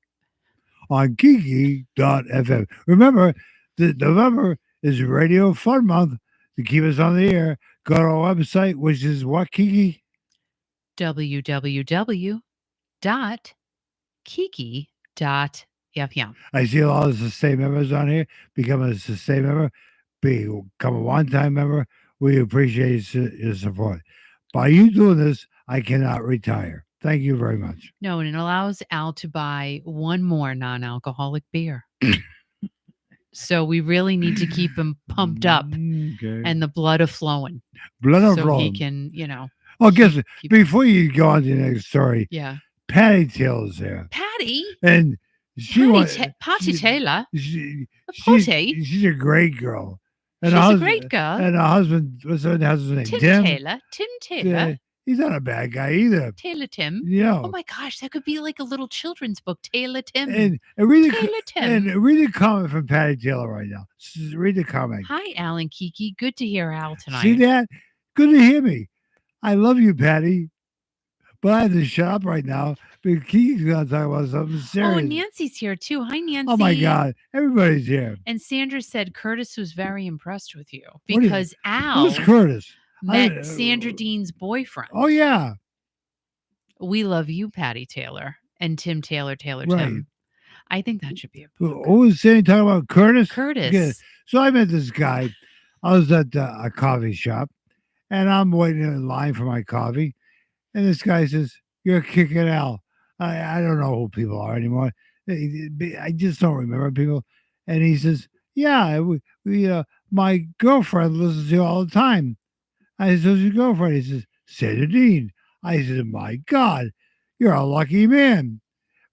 On Kiki.fm. Remember, November is Radio Fun Month. To keep us on the air, go to our website, which is what, Kiki? www.kiki.fm. I see a lot of Sustain members on here. Become a Sustain member. Become a one-time member. We appreciate your support. By you doing this, I cannot retire. Thank you very much. No, and it allows Al to buy one more non-alcoholic beer. So we really need to keep him pumped up Okay. and the blood a flowing. Blood of So flowing. he can, Oh, guess keep- before you go on to the next story, yeah. Patty Tail is there, Patty? and she wants Patty Taylor? She's Patty? she's a great girl. She's a great girl. And her husband, what's her husband's name? Tim Taylor. Tim Taylor. Yeah, he's not a bad guy either. Taylor Tim. Yeah. Oh my gosh, that could be like a little children's book. Taylor Tim. And read Taylor the Tim. and read a comment from Patty Taylor right now. Read the comment. Hi, Al and Kiki. Good to hear Al tonight. See that? Good to hear me. I love you, Patty. But I have to shut up right now because Kiki's going to talk about something serious. Oh, and Nancy's here too. Hi, Nancy. Oh my God. Everybody's here. And Sandra said Curtis was very impressed with you do you- because Al Who's Curtis? met I- Sandra Dean's boyfriend. Oh, yeah. We Love You, Patty Taylor, and Tim Taylor, Taylor Right. Tim. I think that should be a Who book. was saying talking about Curtis? Okay. Curtis. So I met this guy. I was at a coffee shop, and I'm waiting in line for my coffee, and this guy says, "You're kicking Al." I don't know who people are anymore. I just don't remember people. And he says, "Yeah, my girlfriend listens to you all the time." I said, "Who's your girlfriend?" He says, "Sadie Dean." I said, "My God, you're a lucky man.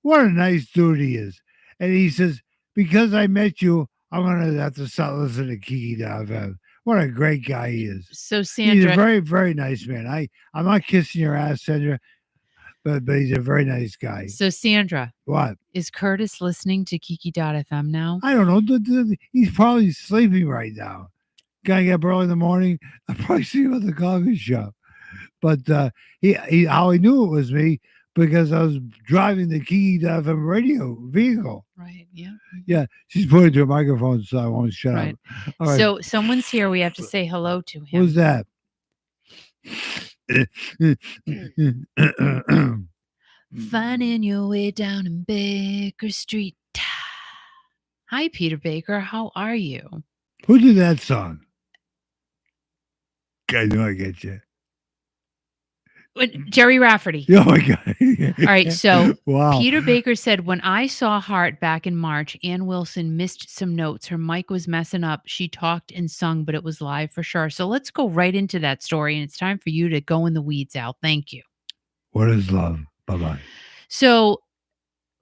What a nice dude he is." And he says, "Because I met you, I'm going to have to start listening to Kiki FM." What a great guy he is. So He's a Sandra, very, very nice man. I'm not kissing your ass, Sandra, but he's a very nice guy. What? Is Curtis listening to Kiki.fm now? I don't know. He's probably sleeping right now. Gotta get up early in the morning. I probably see him at the coffee shop. But he how he knew it was me because I was driving the Kiki FM radio vehicle. Right. Yeah. Yeah, she's pointing to a microphone, so I won't shut Right. up. All right. So someone's here. We have to say hello to him. Who's that? Finding your way down in Baker Street. Hi, Peter Baker. How are you? Who did that song? I know I get you. Jerry Rafferty. Oh my God. All right. So wow. Peter Baker said, when I saw Heart back in March, Ann Wilson missed some notes. Her mic was messing up. She talked and sung, but it was live for sure. So let's go right into that story. And it's time for you to go in the weeds, Al. Thank you. What is love? Bye-bye. So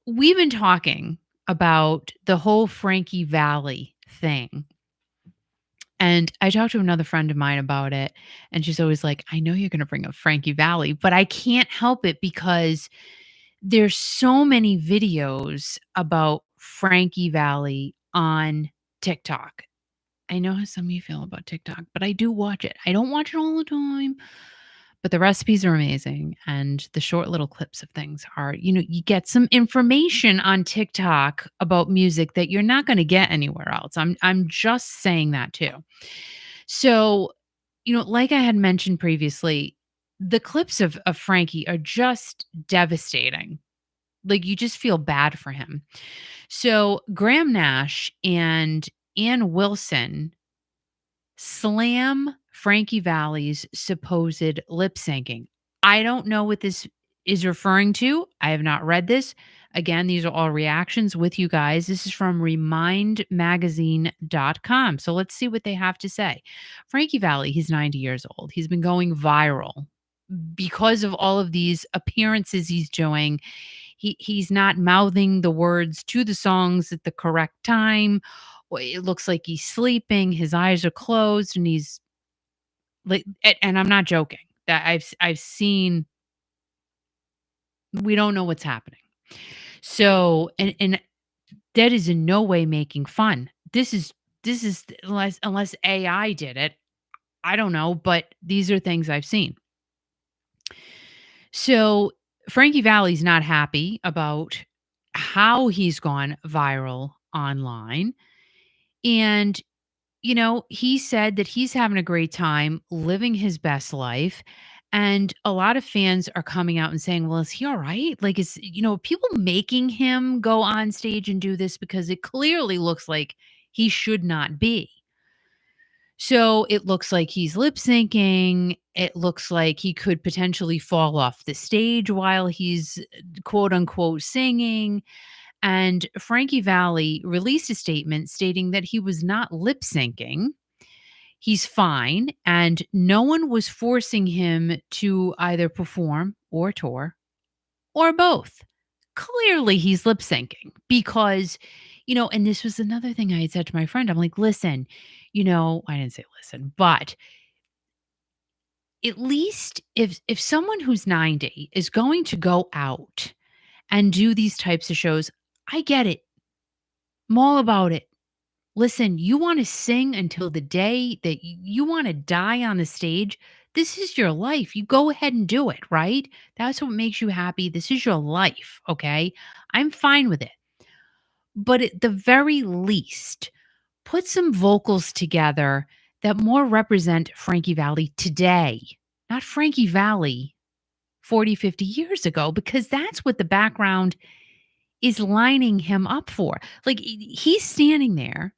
we've been talking about the whole Frankie Valli thing. And I talked to another friend of mine about it, and she's always like, I know you're going to bring up Frankie Valli, but I can't help it because there's so many videos about Frankie Valli on TikTok. I know how some of you feel about TikTok, but I do watch it. I don't watch it all the time, but the recipes are amazing. And the short little clips of things are, you get some information on TikTok about music that you're not going to get anywhere else. I'm just saying that too. So, like I had mentioned previously, the clips of Frankie are just devastating. Like, you just feel bad for him. So Graham Nash and Ann Wilson slam Frankie Valli's supposed lip syncing. I don't know what this is referring to. I have not read this. Again, these are all reactions with you guys. This is from remindmagazine.com. So let's see what they have to say. Frankie Valli, he's 90 years old. He's been going viral because of all of these appearances he's doing. He's not mouthing the words to the songs at the correct time. It looks like he's sleeping. His eyes are closed, and he's like, and I'm not joking. That I've seen. We don't know what's happening. So, and that is in no way making fun. This is unless AI did it. I don't know, but these are things I've seen. So Frankie Valli's not happy about how he's gone viral online. And, he said that he's having a great time living his best life. And a lot of fans are coming out and saying, well, is he all right? Like, is, people making him go on stage and do this because it clearly looks like he should not be. So it looks like he's lip syncing. It looks like he could potentially fall off the stage while he's quote unquote singing. And Frankie Valli released a statement stating that he was not lip syncing. He's fine. And no one was forcing him to either perform or tour or both. Clearly, he's lip syncing because, and this was another thing I had said to my friend. I'm like, listen, I didn't say listen, but at least if someone who's 90 is going to go out and do these types of shows, I get it. I'm all about it. Listen, you want to sing until the day that you want to die on the stage. This is your life. You go ahead and do it, right? That's what makes you happy. This is your life, okay? I'm fine with it. But at the very least, put some vocals together that more represent Frankie Valli today, not Frankie Valli 40, 50 years ago, because that's what the background is lining him up for. Like, he's standing there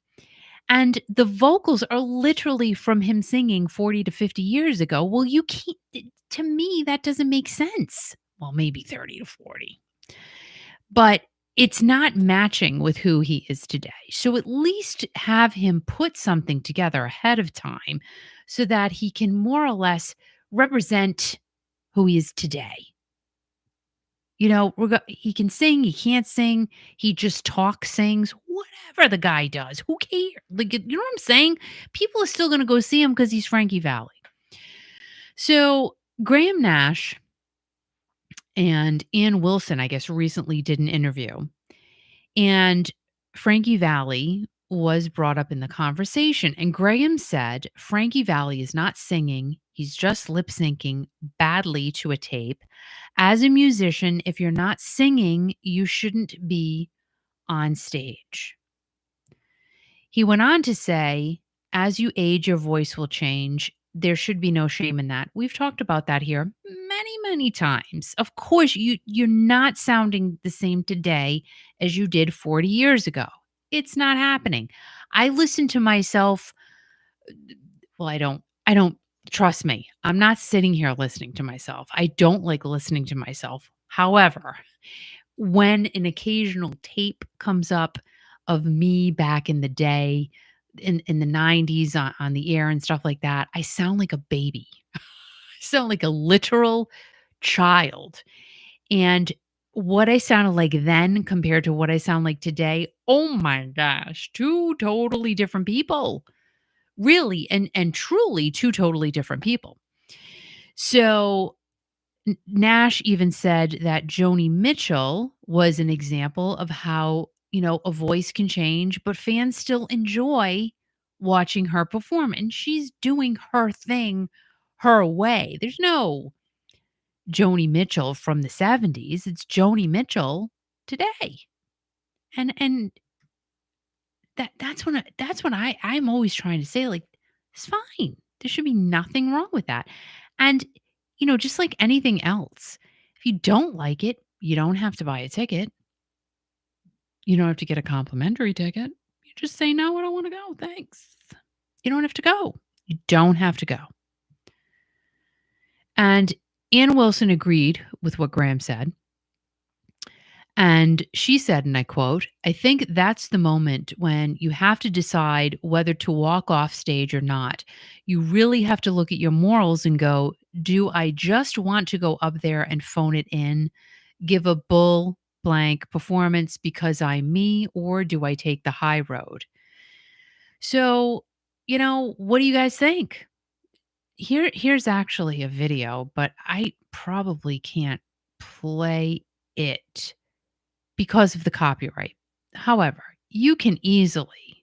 and the vocals are literally from him singing 40 to 50 years ago. Well, you can't, to me, that doesn't make sense. Well, maybe 30 to 40, but it's not matching with who he is today. So at least have him put something together ahead of time so that he can more or less represent who he is today. You know, he can sing, he can't sing, he just talks, sings, whatever the guy does. Who cares? Like, you know what I'm saying? People are still going to go see him because he's Frankie Valli. So Graham Nash and Ann Wilson, I guess, recently did an interview. And Frankie Valli was brought up in the conversation. And Graham said Frankie Valli is not singing, he's just lip syncing badly to a tape. As a musician, if you're not singing, you shouldn't be on stage. He went on to say, as you age, your voice will change. There should be no shame in that. We've talked about that here many, many times. Of course, you're not sounding the same today as you did 40 years ago. It's not happening. I listen to myself. Well, I don't trust me. I'm not sitting here listening to myself. I don't like listening to myself. However, when an occasional tape comes up of me back in the day, in the 90s on the air and stuff like that, I sound like a baby. I sound like a literal child. And what I sounded like then compared to what I sound like today, oh my gosh, two totally different people. Really and truly two totally different people. So Nash even said that Joni Mitchell was an example of how, a voice can change, but fans still enjoy watching her perform. And she's doing her thing her way. There's no Joni Mitchell from the 70s. It's Joni Mitchell today. And that's what I'm always trying to say, like, it's fine. There should be nothing wrong with that. And, just like anything else, if you don't like it, you don't have to buy a ticket. You don't have to get a complimentary ticket. You just say, no, I don't want to go. Thanks. You don't have to go. You don't have to go. And Ann Wilson agreed with what Graham said. And she said, and I quote, I think that's the moment when you have to decide whether to walk off stage or not. You really have to look at your morals and go, do I just want to go up there and phone it in, give a bull blank performance because I'm me, or do I take the high road? So, what do you guys think? Here's actually a video, but I probably can't play it because of the copyright. However, you can easily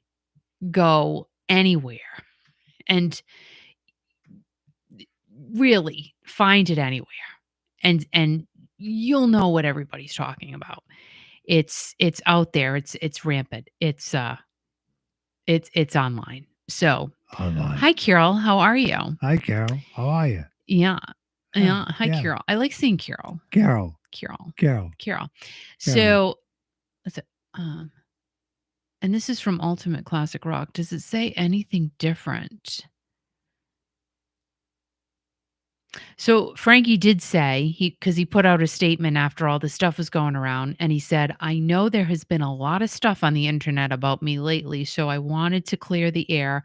go anywhere and really find it anywhere, and you'll know what everybody's talking about. It's out there. It's rampant. It's online. So, Online. hi Carol, how are you? Hi, Carol. How are you? Yeah. Yeah. Huh, Hi yeah. Carol. I like seeing Carol. Carol. Carol. Carol. Carol. So, let's see, and this is from Ultimate Classic Rock. Does it say anything different? So Frankie did say because he put out a statement after all this stuff was going around, and he said, I know there has been a lot of stuff on the internet about me lately, so I wanted to clear the air.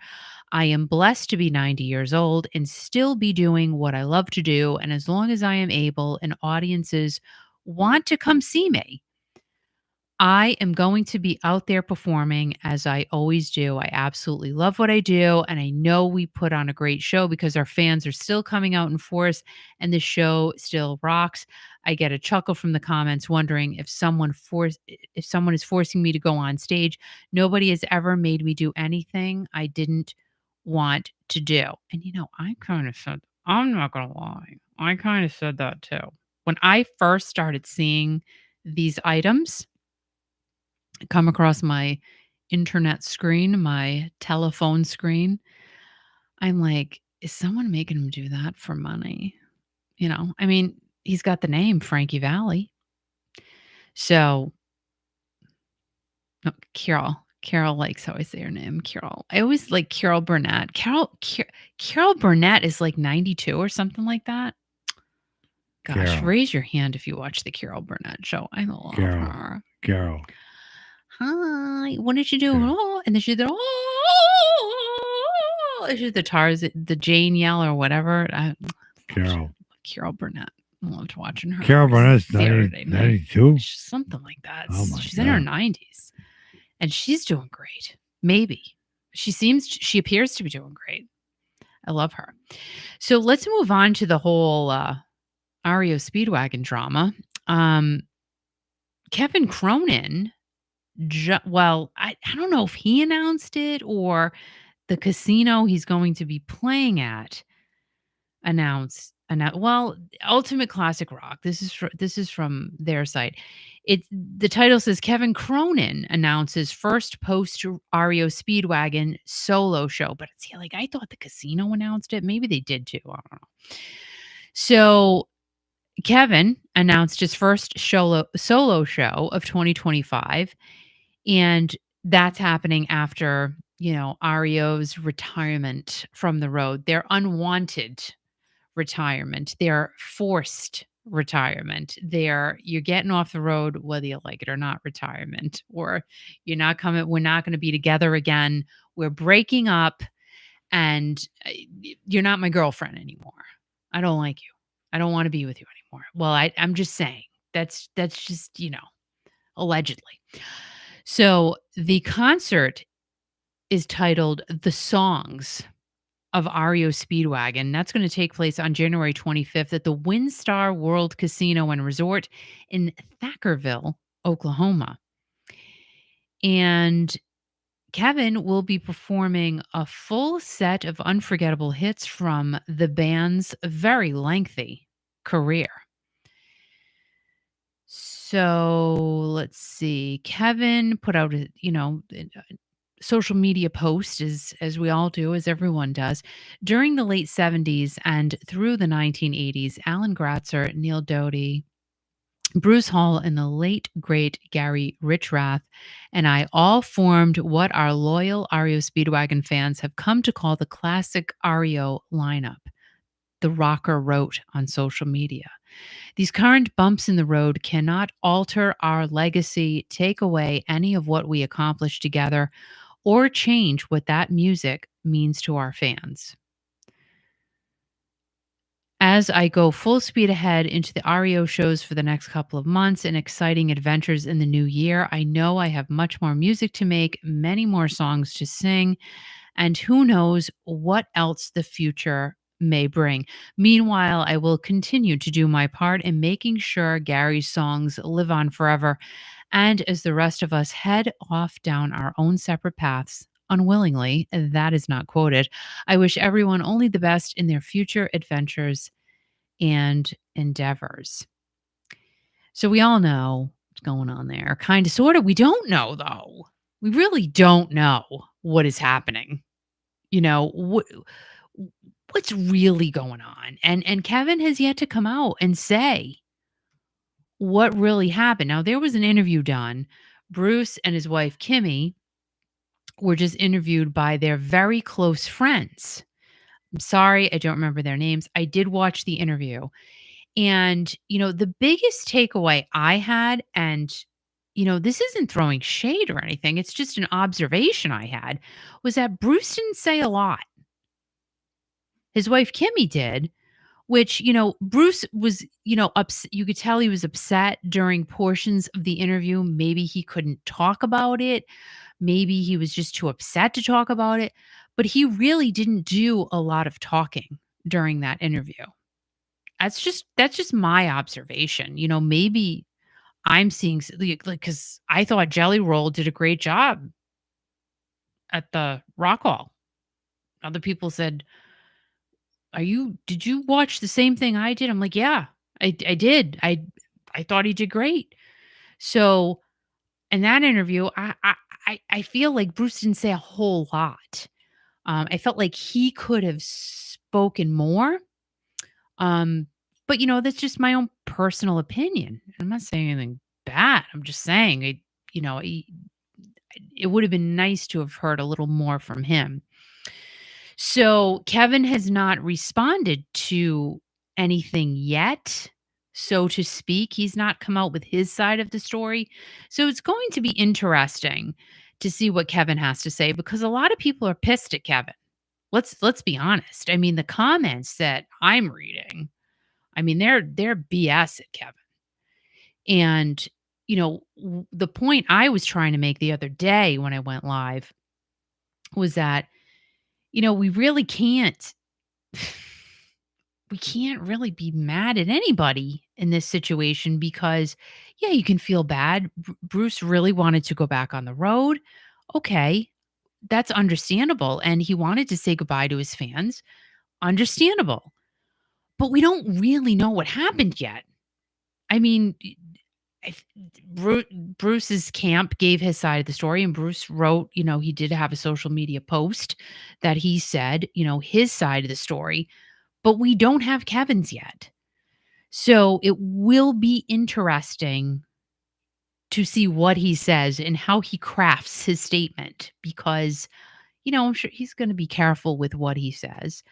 I am blessed to be 90 years old and still be doing what I love to do. And as long as I am able and audiences want to come see me, I am going to be out there performing as I always do. I absolutely love what I do. And I know we put on a great show because our fans are still coming out in force and the show still rocks. I get a chuckle from the comments wondering if someone is forcing me to go on stage. Nobody has ever made me do anything I didn't want to do. And I kind of said, I'm not going to lie. I kind of said that too. When I first started seeing these items come across my internet screen, my telephone screen, I'm like, is someone making them do that for money? I mean, he's got the name Frankie Valli. So, no, Carol. Carol likes how I say her name, Carol. I always like Carol Burnett. Carol Burnett is like 92 or something like that. Gosh, Carol. raise your hand if you watch the Carol Burnett show. I love her. Carol. Hi, what did you do? Carol. Oh, and then she did, oh, she did the Jane yell or whatever. Carol. Carol Burnett. I loved watching her. Carol every Burnett's Saturday night. 92? Something like that. Oh my She's in her God. 90s. And she's doing great. Maybe. She appears to be doing great. I love her. So let's move on to the whole REO Speedwagon drama. Kevin Cronin, I don't know if he announced it or the casino he's going to be playing at announced. Well, Ultimate Classic Rock. This is from their site. The title says Kevin Cronin announces first post REO Speedwagon solo show, but it's like I thought the casino announced it. Maybe they did too. I don't know. So Kevin announced his first solo show of 2025, and that's happening after REO's retirement from the road. Their unwanted retirement, their forced retirement, you're getting off the road whether you like it or not retirement, or we're not going to be together again, we're breaking up, and you're not my girlfriend anymore. I don't like you. I don't want to be with you anymore. Well, I'm just saying that's just allegedly. So the concert is titled The Songs of REO Speedwagon. That's going to take place on January 25th at the WinStar World Casino and Resort in Thackerville, Oklahoma. And Kevin will be performing a full set of unforgettable hits from the band's very lengthy career. So let's see. Kevin put out a social media post, as we all do, as everyone does. During the late 70s and through the 1980s, Alan Gratzer, Neil Doty, Bruce Hall, and the late, great Gary Richrath and I all formed what our loyal REO Speedwagon fans have come to call the classic REO lineup, the rocker wrote on social media. These current bumps in the road cannot alter our legacy, take away any of what we accomplished together, or change what that music means to our fans. As I go full speed ahead into the REO shows for the next couple of months and exciting adventures in the new year, I know I have much more music to make, many more songs to sing, and who knows what else the future may bring. Meanwhile, I will continue to do my part in making sure Gary's songs live on forever. And as the rest of us head off down our own separate paths, unwillingly, that is not quoted, I wish everyone only the best in their future adventures and endeavors. So we all know what's going on there. Kind of, sort of. We don't know, though. We really don't know what is happening. What's really going on. And Kevin has yet to come out and say what really happened. Now, there was an interview done. Bruce and his wife, Kimmy, were just interviewed by their very close friends. I'm sorry, I don't remember their names. I did watch the interview. And, the biggest takeaway I had, and, this isn't throwing shade or anything, it's just an observation I had, was that Bruce didn't say a lot. His wife, Kimmy, did, which, Bruce was, you could tell he was upset during portions of the interview. Maybe he couldn't talk about it. Maybe he was just too upset to talk about it. But he really didn't do a lot of talking during that interview. That's just my observation. Maybe I'm seeing, like, because I thought Jelly Roll did a great job at the Rock Hall. Other people said, did you watch the same thing I did? I'm like, yeah, I did. I thought he did great. So in that interview, I feel like Bruce didn't say a whole lot. I felt like he could have spoken more. But, that's just my own personal opinion. I'm not saying anything bad. I'm just saying it would have been nice to have heard a little more from him. So Kevin has not responded to anything yet, so to speak. He's not come out with his side of the story. So it's going to be interesting to see what Kevin has to say, because a lot of people are pissed at Kevin. Let's be honest. I mean, the comments that I'm reading, I mean, they're BS at Kevin. And the point I was trying to make the other day when I went live was that we really can't we can't really be mad at anybody in this situation, because yeah, you can feel bad. Bruce really wanted to go back on the road. Okay, that's understandable, and he wanted to say goodbye to his fans. Understandable. But we don't really know what happened yet. I mean, if Bruce's camp gave his side of the story, and Bruce wrote, he did have a social media post that he said, his side of the story, but we don't have Kevin's yet. So it will be interesting to see what he says and how he crafts his statement, because, I'm sure he's going to be careful with what he says.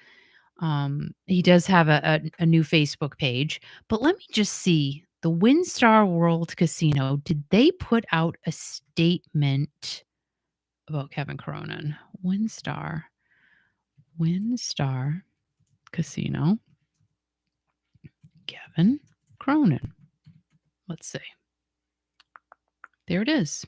He does have a new Facebook page, but let me just see. The WinStar World Casino, did they put out a statement about Kevin Cronin? WinStar Casino, Kevin Cronin. Let's see. There it is.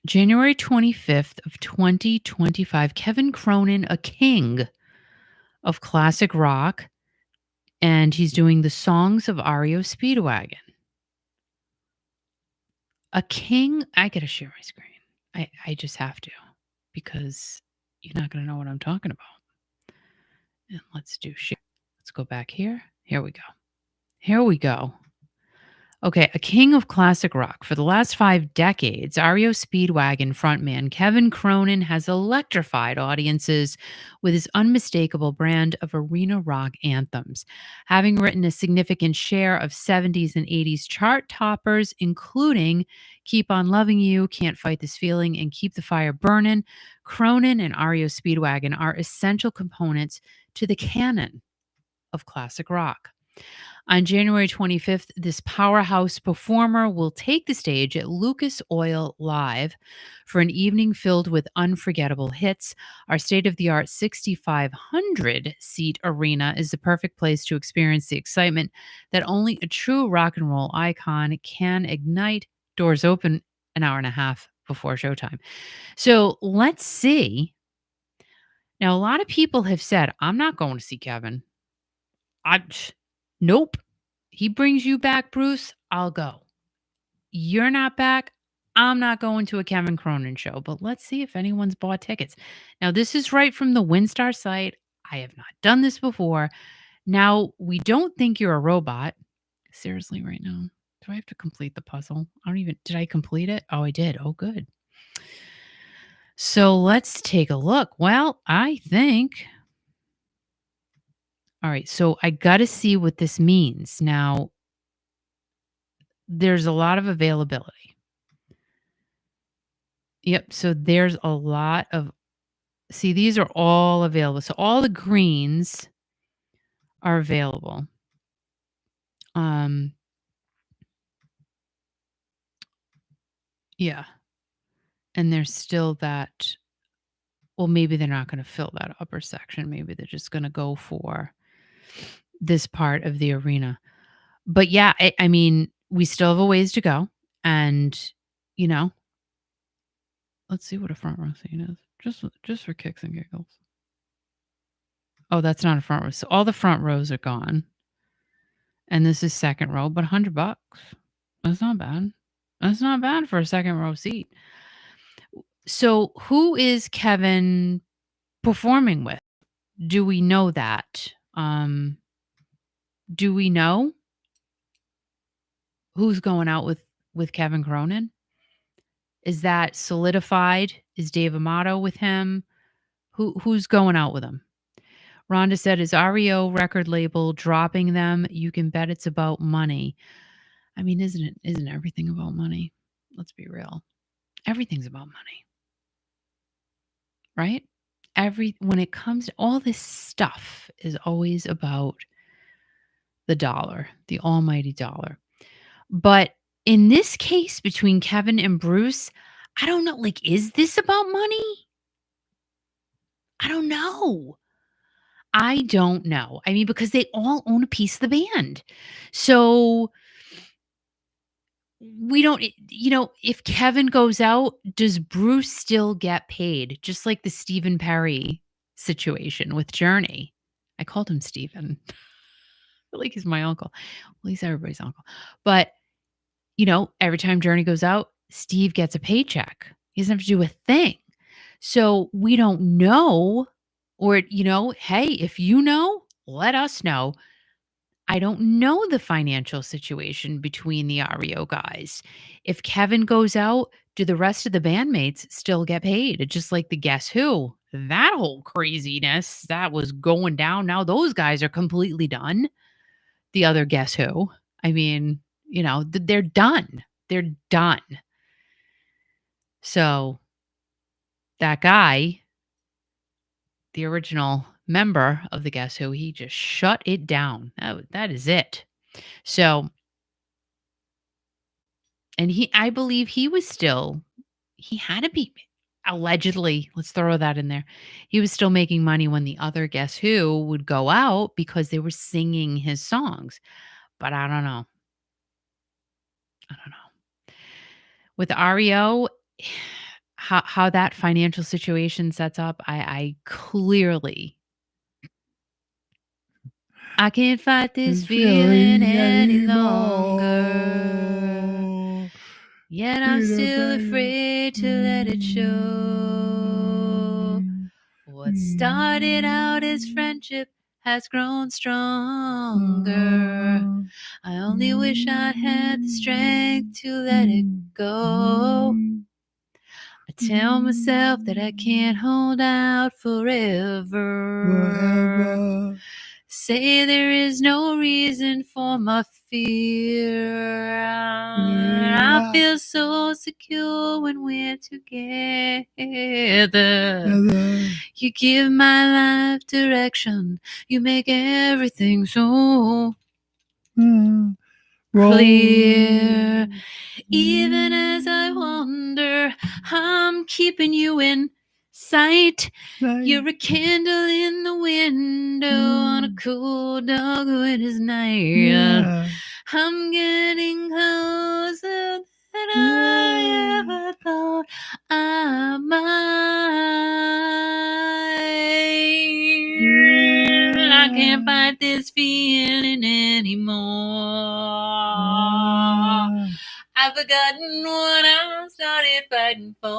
January 25th of 2025, Kevin Cronin, a king of classic rock, and he's doing the songs of REO Speedwagon. A king. I gotta share my screen. I just have to, because you're not gonna know what I'm talking about. And let's do share. Let's go back here. Here we go. Okay, a king of classic rock. For the last 5 decades, REO Speedwagon frontman Kevin Cronin has electrified audiences with his unmistakable brand of arena rock anthems. Having written a significant share of 70s and 80s chart toppers, including Keep on Loving You, Can't Fight This Feeling, and Keep the Fire Burnin', Cronin and REO Speedwagon are essential components to the canon of classic rock. On January 25th, this powerhouse performer will take the stage at Lucas Oil Live for an evening filled with unforgettable hits. Our state-of-the-art 6,500-seat arena is the perfect place to experience the excitement that only a true rock and roll icon can ignite. Doors open an hour and a half before showtime. So let's see. Now, a lot of people have said, I'm not going to see Kevin. Nope. He brings you back, Bruce, I'll go. You're not back, I'm not going to a Kevin Cronin show. But let's see if anyone's bought tickets. Now, this is right from the WinStar site. I have not done this before. Now, we don't think you're a robot. Seriously, right now. Do I have to complete the puzzle? Did I complete it? Oh, I did. Oh, good. So let's take a look. Well, I think. All right, so I got to see what this means. Now, there's a lot of availability. Yep, so there's a lot of. See, these are all available. So all the greens are available. Yeah. And there's still that. Well, maybe they're not going to fill that upper section. Maybe they're just going to go for this part of the arena. But yeah, I mean, we still have a ways to go. And, let's see what a front row seat is. Just for kicks and giggles. Oh, that's not a front row. So all the front rows are gone. And this is second row, but $100. That's not bad. That's not bad for a second row seat. So who is Kevin performing with? Do we know that? Do we know who's going out with Kevin Cronin? Is that solidified? Is Dave Amato with him? Who's going out with him? Rhonda said, is REO record label dropping them? You can bet it's about money. I mean, isn't everything about money? Let's be real. Everything's about money. Right? When it comes to all this stuff is always about the dollar, the almighty dollar. But in this case between Kevin and Bruce, I don't know, like, is this about money? I don't know. I don't know. I mean, because they all own a piece of the band. So we don't, if Kevin goes out, does Bruce still get paid? Just like the Stephen Perry situation with Journey. I called him Stephen. I feel like he's my uncle. Well, he's everybody's uncle. But, every time Journey goes out, Steve gets a paycheck. He doesn't have to do a thing. So we don't know. Or, hey, if you know, let us know. I don't know the financial situation between the REO guys. If Kevin goes out, do the rest of the bandmates still get paid? It's just like the Guess Who. That whole craziness that was going down. Now those guys are completely done. The other Guess Who. I mean, they're done. They're done. So that guy, the original member of the Guess Who, he just shut it down. That is it. So, and I believe he had to be, allegedly, let's throw that in there. He was still making money when the other Guess Who would go out because they were singing his songs. But I don't know. With REO, how that financial situation sets up, I clearly, I can't fight this feeling any longer. Yet I'm still afraid to let it show. What started out as friendship has grown stronger. I only wish I'd had the strength to let it go. I tell myself that I can't hold out forever. Say there is no reason for my fear. I feel so secure when we're together. You give my life direction. You make everything so clear. Even as I wander, I'm keeping you in sight. You're a candle in the window on a cool dark winter's night. I'm getting closer than I ever thought I might. I can't fight this feeling anymore. I've forgotten what I started fighting for.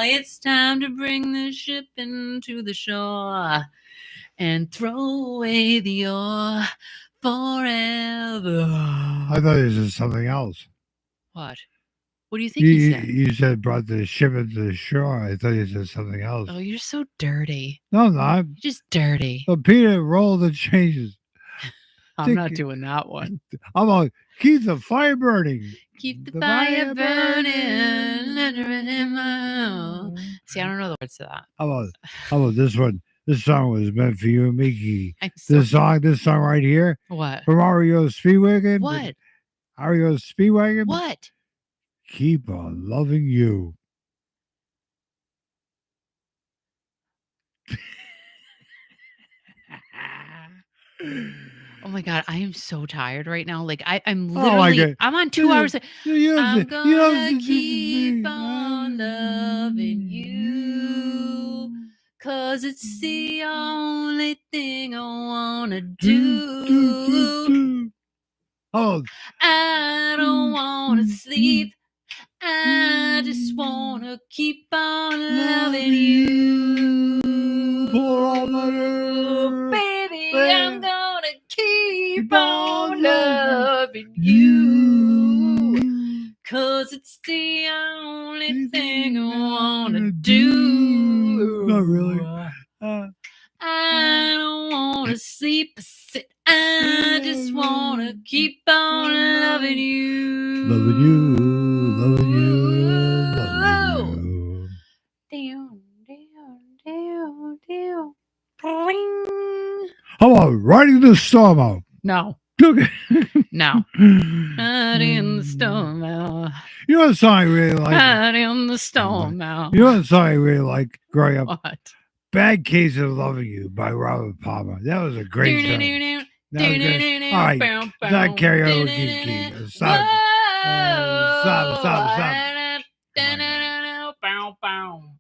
It's time to bring the ship into the shore and throw away the oar forever. I thought you said something else. What? What do you think he said? You said brought the ship into the shore. I thought you said something else. Oh, you're so dirty. No, I'm not. You're just dirty. But Peter, roll the changes. I'm not doing that one. I'm on. Keep the fire burning. Keep the fire burning. See, I don't know the words to that. How about this one? This song was meant for you and Mickey. This song right here. What? From REO Speedwagon. What? REO Speedwagon. What? Keep on loving you. Oh my God, I am so tired right now. Like I'm literally, I'm on 2 hours. I'm gonna keep on loving you, 'cause it's the only thing I wanna do. Oh, I don't wanna sleep. I just wanna keep on loving you. Baby, I'm gonna keep on loving you, 'cause it's the only thing I wanna do. Not really. to sleep. I just wanna keep on loving you. Loving you, loving you, loving you. Down, down, down, down. Boing. How about riding the storm out? No, Okay. no. Out in the storm out. You know what song I really like? Out in the storm out. You know what song I really like growing up? What? Bad Case of Loving You by Robert Palmer. That was a great song. That was good. All right. Not karaoke. Kiki. Stop.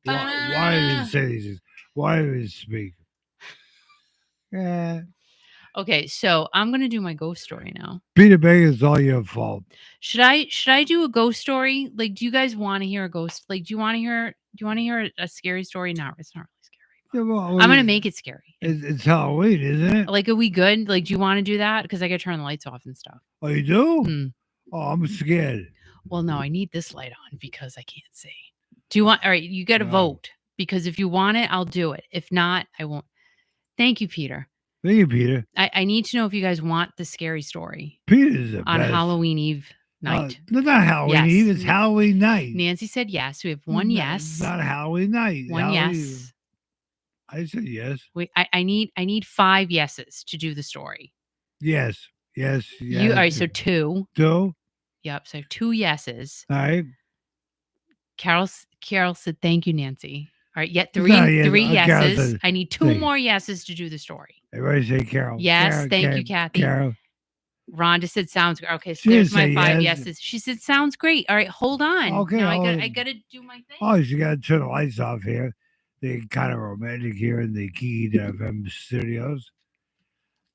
Why did he say these things? Why did he speak? Yeah. Okay, so I'm gonna do my ghost story now. Peter Baker's all your fault. Should I do a ghost story? Like, do you guys want to hear a ghost? Like, do you want to hear a scary story? No, it's not really scary. Yeah, well, I'm gonna make it scary. It's Halloween, isn't it? Like, are we good? Like, do you want to do that? Because I gotta turn the lights off and stuff. Oh, you do? Hmm. Oh, I'm scared. Well, no, I need this light on because I can't see. Do you want? All right, you got to No. vote because if you want it, I'll do it. If not, I won't. Thank you, Peter. Thank you, Peter. I need to know if you guys want the scary story Peter's the on best. Halloween Eve night. No, not Halloween Yes. Eve. It's Halloween night. Nancy said yes. We have one yes. Not Halloween night. One Halloween. yes. I said yes. Wait, I need 5 yeses to do the story. Yes. Yes. Yes. You all right? So 2. 2. Yep. So 2 yeses. All right. Carol said thank you, Nancy. All right. Yet It's 3 not a yes. 3 Carol yeses. said I need 2 thank you. more yeses to do the story. Everybody say Carol. Yes, Carol, thank Carol, you, Kathy. Carol. Rhonda said sounds great. Okay, so She there's didn't my say 5 yes. yeses. She said sounds great. All right, hold on. Okay, Now hold I on. gotta do my thing. Oh, you got to turn the lights off here. They're kind of romantic here in the Kiki FM studios.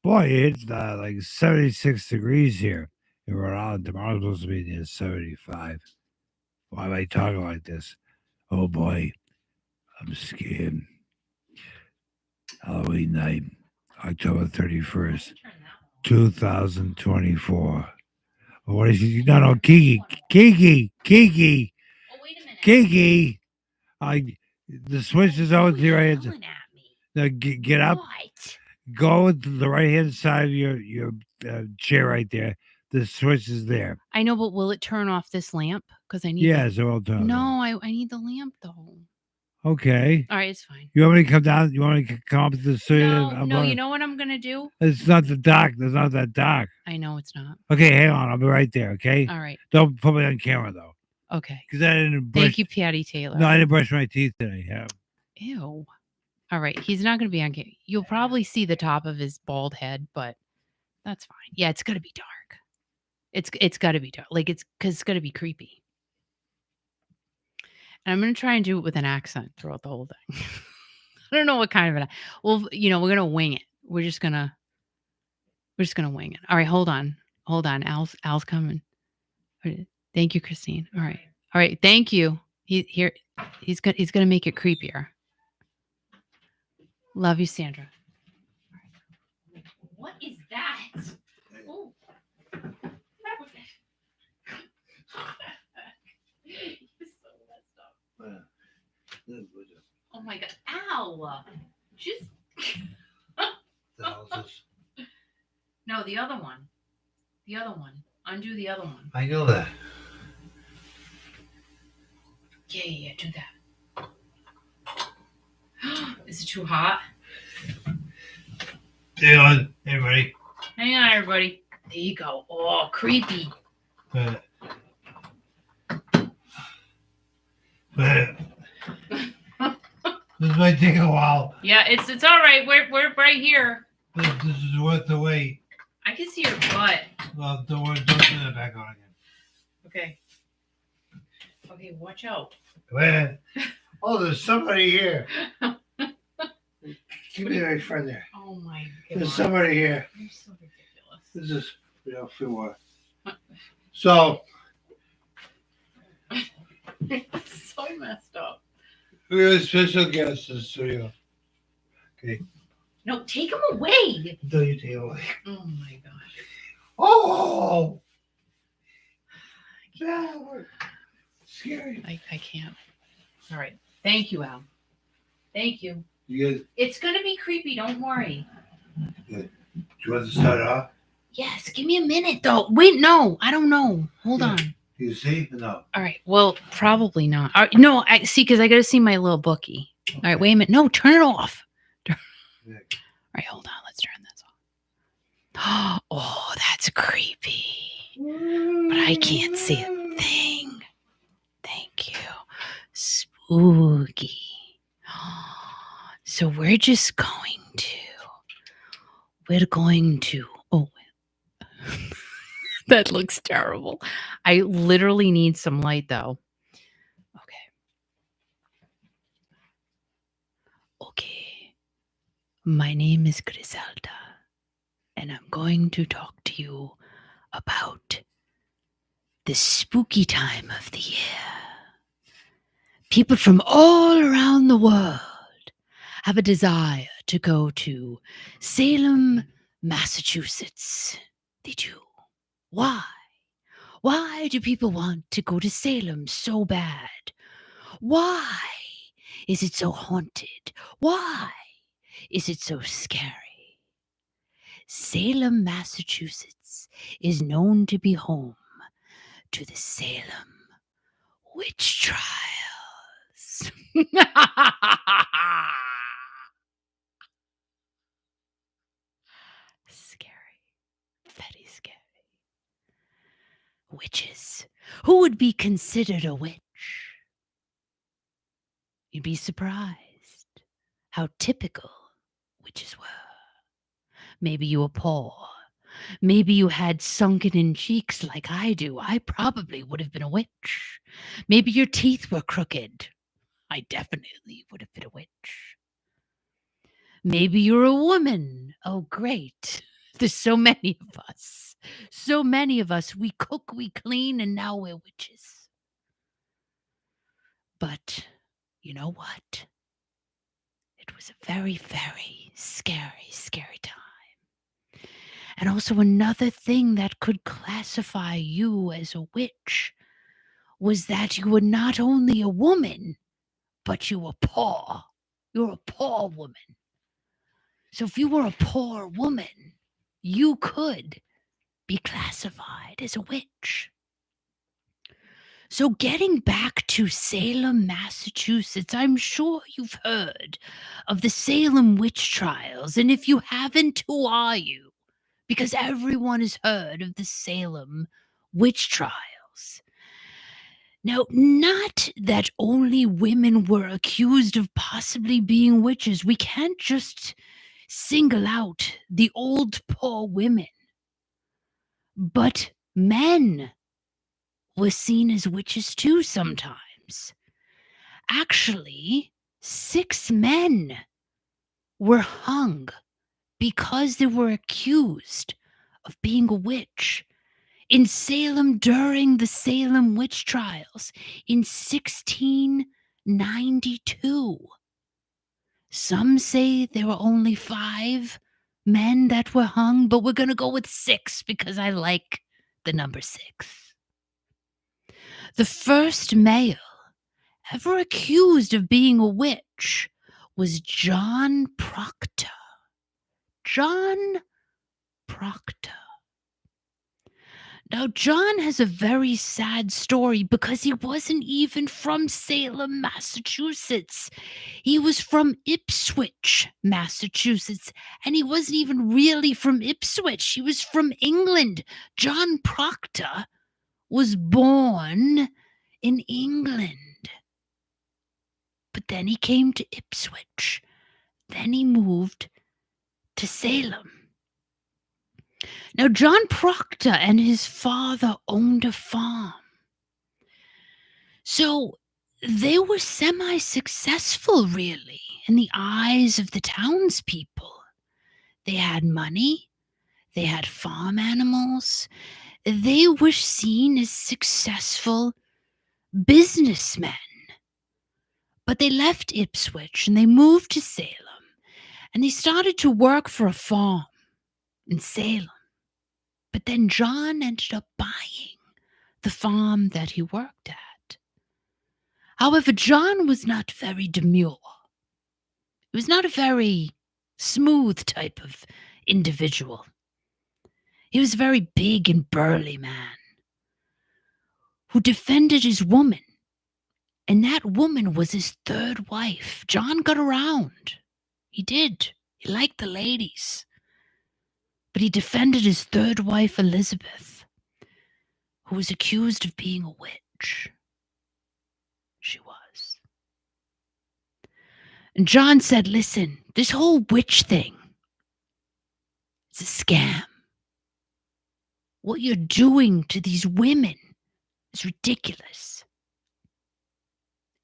Boy, it's like 76 degrees here in Rhode Island. Tomorrow's supposed to be near 75. Why am I talking like this? Oh boy, I'm scared. Halloween night, October 31st, 2024. Oh, what is it? No, Kiki. Oh, wait a minute. Kiki. The switch is over to your right hand. Yelling at me. Now get up. What? Go to the right hand side of your chair right there. The switch is there. I know, but will it turn off this lamp? Because I need. Yes, it will turn. No, I need the lamp though. Okay. All right, it's fine. You want me to come down? You want me to come up to the studio? No. You know what I'm gonna do? It's not the dark. It's not that dark. I know it's not. Okay, hang on. I'll be right there. Okay. All right. Don't put me on camera though, Okay. because I didn't brush. Thank you, Patty Taylor. No, I didn't brush my teeth today. Yeah. Ew. All right. He's not going to be on camera. You'll probably see the top of his bald head, but that's fine. Yeah, it's going to be dark. It's got to be dark. Like it's going to be creepy. And I'm going to try and do it with an accent throughout the whole thing. I don't know what kind of an. Well, we're going to wing it. We're just going to wing it. All right, hold on. Al's coming. Thank you, Christine. All right. Thank you. He's going to make it creepier. Love you, Sandra. What is that? Oh. You're so messed up. Oh my god. Ow. Just No, the other one. Undo the other one. I know that. Yeah, do that. Is it too hot? Hang on, everybody. Hang on, everybody. There you go. Oh, creepy. This might take a while. Yeah, it's all right. We're right here. This is worth the wait. I can see your butt. Well, don't turn that back on again. Okay, watch out. Wait. Oh, there's somebody here. Give me right front there. Oh my god. There's somebody here. You're so ridiculous. This is for what? So So messed up. we have a special guest in the studio. Okay. No, take him away. Don't you take it away. Oh my gosh. Oh! That was scary. I can't. All right. Thank you, Al. Thank you. You guys, It's gonna be creepy. Don't worry. Do you want to start off? Yes, give me a minute though. Wait, no, I don't know. Hold on. Do you see? No. All right. Well, probably not. No, I see because I got to see my little bookie. All right, wait a minute. No, turn it off. All right, hold on. Let's turn this off. Oh, that's creepy. But I can't see a thing. Thank you. Spooky. So we're going to. Oh, that looks terrible. I literally need some light though. Okay. My name is Griselda, and I'm going to talk to you about the spooky time of the year. People from all around the world have a desire to go to Salem, Massachusetts. They do. Why? Why do people want to go to Salem so bad? Why is it so haunted? Why is it so scary? Salem, Massachusetts is known to be home to the Salem witch trials. Scary. Very scary. Witches. Who would be considered a witch? You'd be surprised how typical witches were. Maybe you were poor. Maybe you had sunken in cheeks like I do. I probably would have been a witch. Maybe your teeth were crooked. I definitely would have been a witch. Maybe you're a woman. Oh, great. There's so many of us. So many of us. We cook, we clean, and now we're witches. But you know what? It was a very, very scary, scary time. And also another thing that could classify you as a witch was that you were not only a woman, but you were poor. You were a poor woman. So if you were a poor woman, you could be classified as a witch. So getting back to Salem, Massachusetts, I'm sure you've heard of the Salem witch trials. And if you haven't, who are you? Because everyone has heard of the Salem witch trials. Now, not that only women were accused of possibly being witches. We can't just single out the old poor women. But men were seen as witches too sometimes. Actually, 6 men were hung because they were accused of being a witch in Salem during the Salem witch trials in 1692. Some say there were only 5 men that were hung, but we're going to go with 6 because I like the number 6. The first male ever accused of being a witch was John Proctor. John Proctor. Now, John has a very sad story because he wasn't even from Salem, Massachusetts. He was from Ipswich, Massachusetts, and he wasn't even really from Ipswich. He was from England. John Proctor was born in England. But then he came to Ipswich. Then he moved to Salem. Now, John Proctor and his father owned a farm. So they were semi-successful, really, in the eyes of the townspeople. They had money. They had farm animals. They were seen as successful businessmen. But they left Ipswich and they moved to Salem. And they started to work for a farm in Salem. But then John ended up buying the farm that he worked at. However, John was not very demure. He was not a very smooth type of individual. He was a very big and burly man who defended his woman, and that woman was his third wife. John got around. He did. He liked the ladies. But he defended his third wife, Elizabeth, who was accused of being a witch. She was. And John said, listen, this whole witch thing, it's a scam. What you're doing to these women is ridiculous.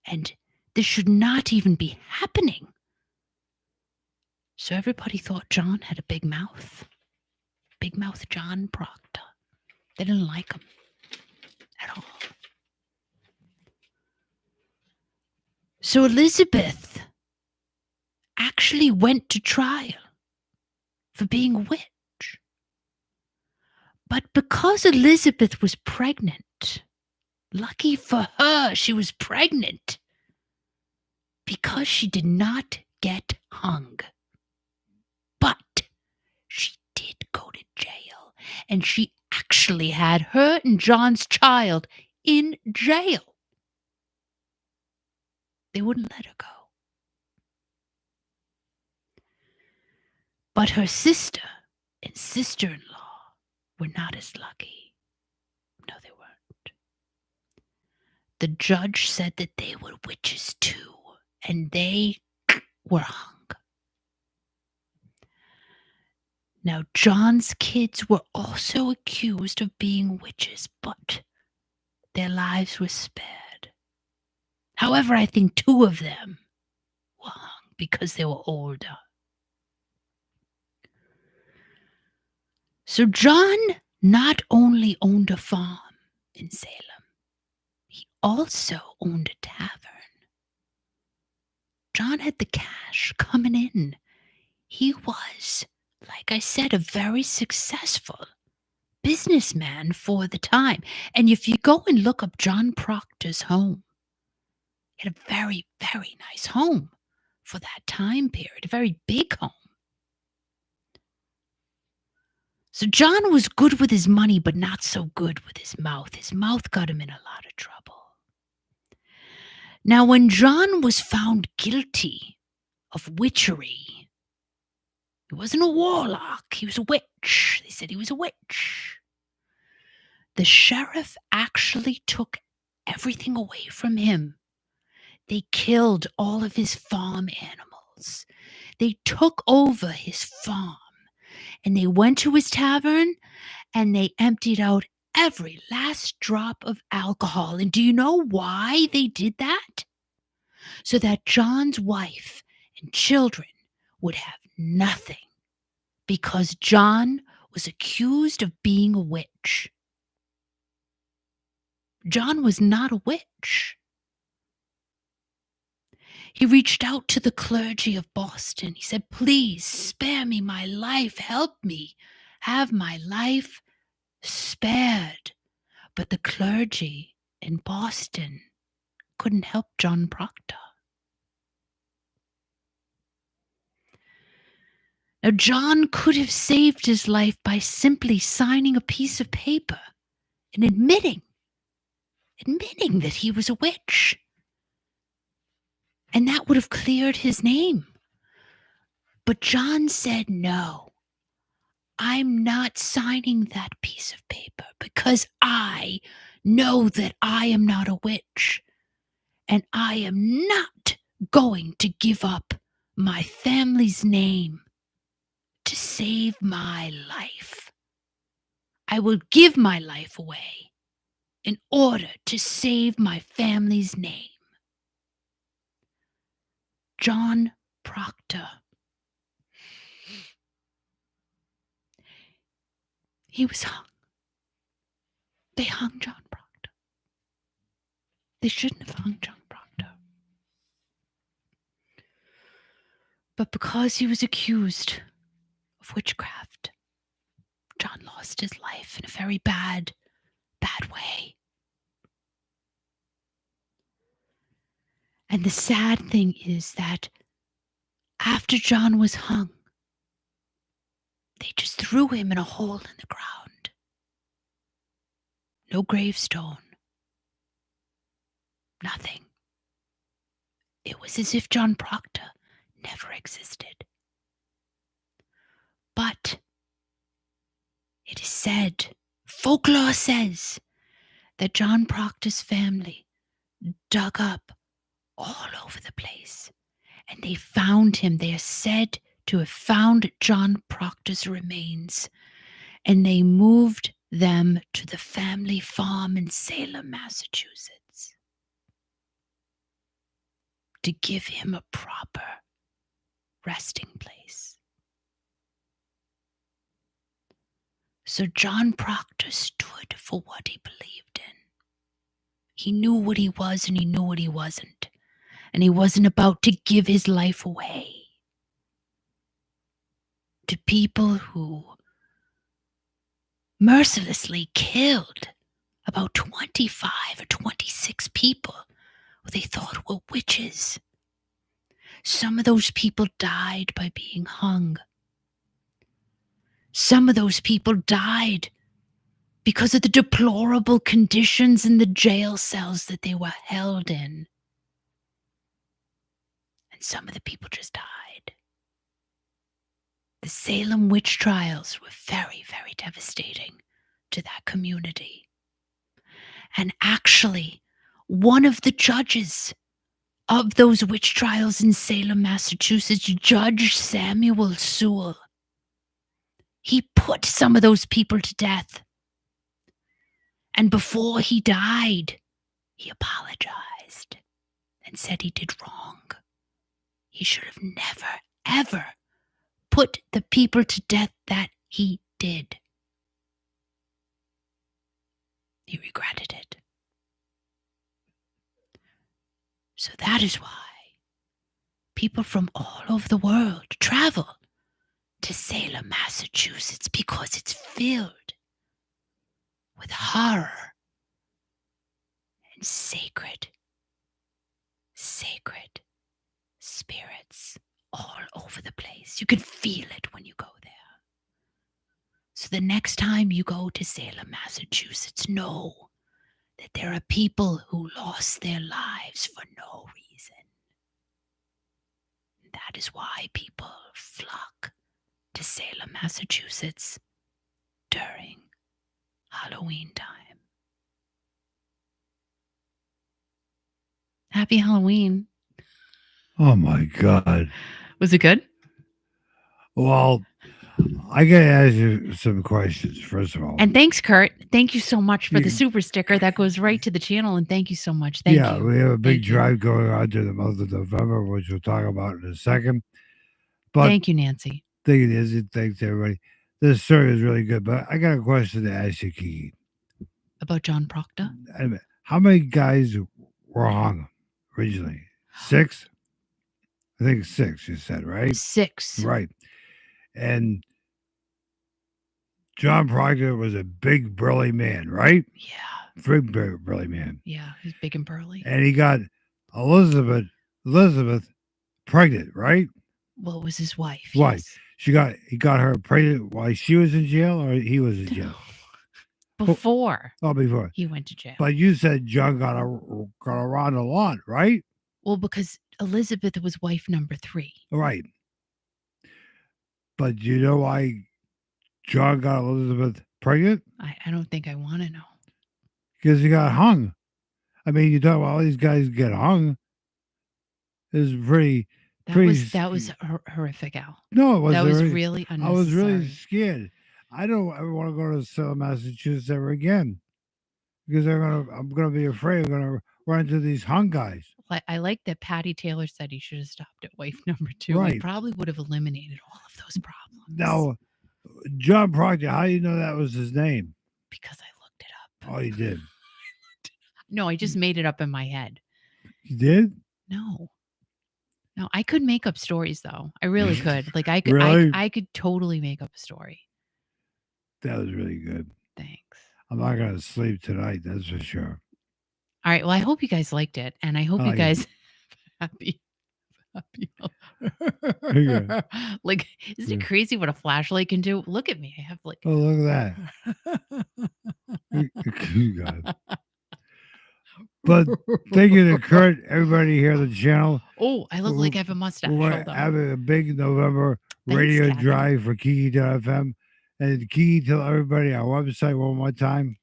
And this should not even be happening. So everybody thought John had a big mouth. Big mouth John Proctor. They didn't like him at all. So Elizabeth actually went to trial for being a witch. But because Elizabeth was pregnant, lucky for her, she was pregnant, because she did not get hung. But she did go to jail, and she actually had her and John's child in jail. They wouldn't let her go. But her sister and sister-in-law were not as lucky. No, they weren't. The judge said that they were witches too, and they were hung. Now, John's kids were also accused of being witches, but their lives were spared. However, I think 2 of them were hung because they were older. So John not only owned a farm in Salem, he also owned a tavern. John had the cash coming in. He was, like I said, a very successful businessman for the time. And if you go and look up John Proctor's home, he had a very, very nice home for that time period, a very big home. So John was good with his money, but not so good with his mouth. His mouth got him in a lot of trouble. Now, when John was found guilty of witchery, he wasn't a warlock, he was a witch. They said he was a witch. The sheriff actually took everything away from him. They killed all of his farm animals. They took over his farm. And they went to his tavern and they emptied out every last drop of alcohol. And do you know why they did that? So that John's wife and children would have nothing, because John was accused of being a witch. John was not a witch. He reached out to the clergy of Boston. He said, please spare me my life. Help me have my life spared. But the clergy in Boston couldn't help John Proctor. Now, John could have saved his life by simply signing a piece of paper and admitting that he was a witch. And that would have cleared his name. But John said, no, I'm not signing that piece of paper because I know that I am not a witch. And I am not going to give up my family's name to save my life. I will give my life away in order to save my family's name. John Proctor. He was hung. They hung John Proctor. They shouldn't have hung John Proctor. But because he was accused of witchcraft, John lost his life in a very bad way. And the sad thing is that after John was hung, They just threw him in a hole in the ground. No gravestone. Nothing. It was as if John Proctor never existed. But it is said, folklore says, that John Proctor's family dug up all over the place, and they found him. They are said to have found John Proctor's remains, and they moved them to the family farm in Salem, Massachusetts, to give him a proper resting place. So John Proctor stood for what he believed in. He knew what he was and he knew what he wasn't. And he wasn't about to give his life away to people who mercilessly killed about 25 or 26 people who they thought were witches. Some of those people died by being hung. Some of those people died because of the deplorable conditions in the jail cells that they were held in. And some of the people just died. The Salem witch trials were very, very devastating to that community. And actually, one of the judges of those witch trials in Salem, Massachusetts, Judge Samuel Sewell, he put some of those people to death. And before he died, he apologized and said he did wrong. He should have never, ever put the people to death that he did. He regretted it. So that is why people from all over the world travel to Salem, Massachusetts, because it's filled with horror and sacred spirits all over the place. You can feel it when you go there. So the next time you go to Salem, Massachusetts, know that there are people who lost their lives for no reason. That is why people flock to Salem, Massachusetts during Halloween time. Happy Halloween. Oh my God. Was it good? Well, I got to ask you some questions, first of all. And thanks, Kurt. Thank you so much for You- the super sticker that goes right to the channel. And thank you so much. Thank you. we have a big Thank you. drive going on during the month of November, which we'll talk about in a second. But Thank you, Nancy. thank you, Nancy. Thanks, everybody. This story is really good, but I got a question to ask you, Kiki. About John Proctor? How many guys were hung originally? 6? I think 6, you said, right? 6. Right. And John Proctor was a big, burly man, right? Yeah. Big, burly man. Yeah, he's big and burly. And he got Elizabeth pregnant, right? Well, it was his wife. Wife. Yes. He got her pregnant while she was in jail, or he was in jail? Before Before. he went to jail. But you said John got around a lot, right? Well, because Elizabeth was wife number 3. Right. But you know why John got Elizabeth pregnant? I don't think I want to know. Because he got hung. I mean, you talk about all these guys get hung. It's pretty. That was horrific, Al. No, it wasn't. That was really unnecessary. I was really scared. I don't ever want to go to Salem, Massachusetts ever again, because I'm gonna be afraid I'm gonna run into these hung guys. I like that Patty Taylor said he should have stopped at wife number 2. We Right. probably would have eliminated all of those problems. Now, John Proctor, how do you know that was his name? Because I looked it up. Oh, you did. No, I just made it up in my head. You did? No, I could make up stories though. I really could. Like I could, Really? I could totally make up a story. That was really good. Thanks. I'm not gonna sleep tonight. That's for sure. All right. Well, I hope you guys liked it, and I hope Oh, you yeah. guys happy Happy Yeah. Like, isn't it crazy what a flashlight can do? Look at me. I have like Oh, look at that. You God. But thank you to Kurt, everybody here on the channel. Oh, I look like I have a mustache. We're Hold on. having a big November Thanks, radio Kathy. drive for Kiki.fm. And Kiki, tell everybody our website one more time.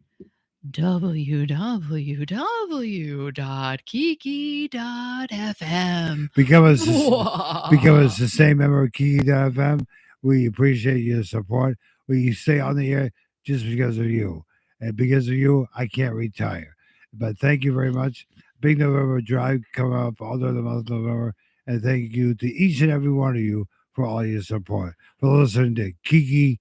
www.kiki.fm. Become us the same member of Kiki.fm. We appreciate your support. We stay on the air just because of you. And because of you, I can't retire. But thank you very much. Big November drive coming up all during the month of November. And thank you to each and every one of you for all your support. For listening to Kiki.fm.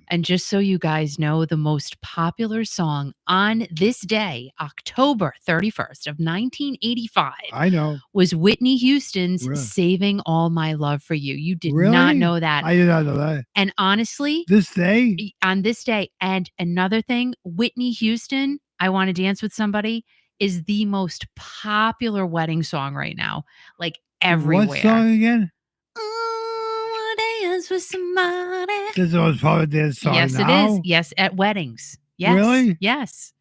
And just so you guys know, the most popular song on this day, October 31st of 1985, I know. was Whitney Houston's Really? Saving All My Love for You. You did Really? not know that. I did not know that. And honestly, This day? on this day, and another thing, Whitney Houston, I Want to Dance with Somebody, is the most popular wedding song right now. Like everywhere. What song again? Oh, I wanna dance with somebody. This is the most popular dance song Yes, now? it is. Yes, at weddings. Yes. Really? Yes.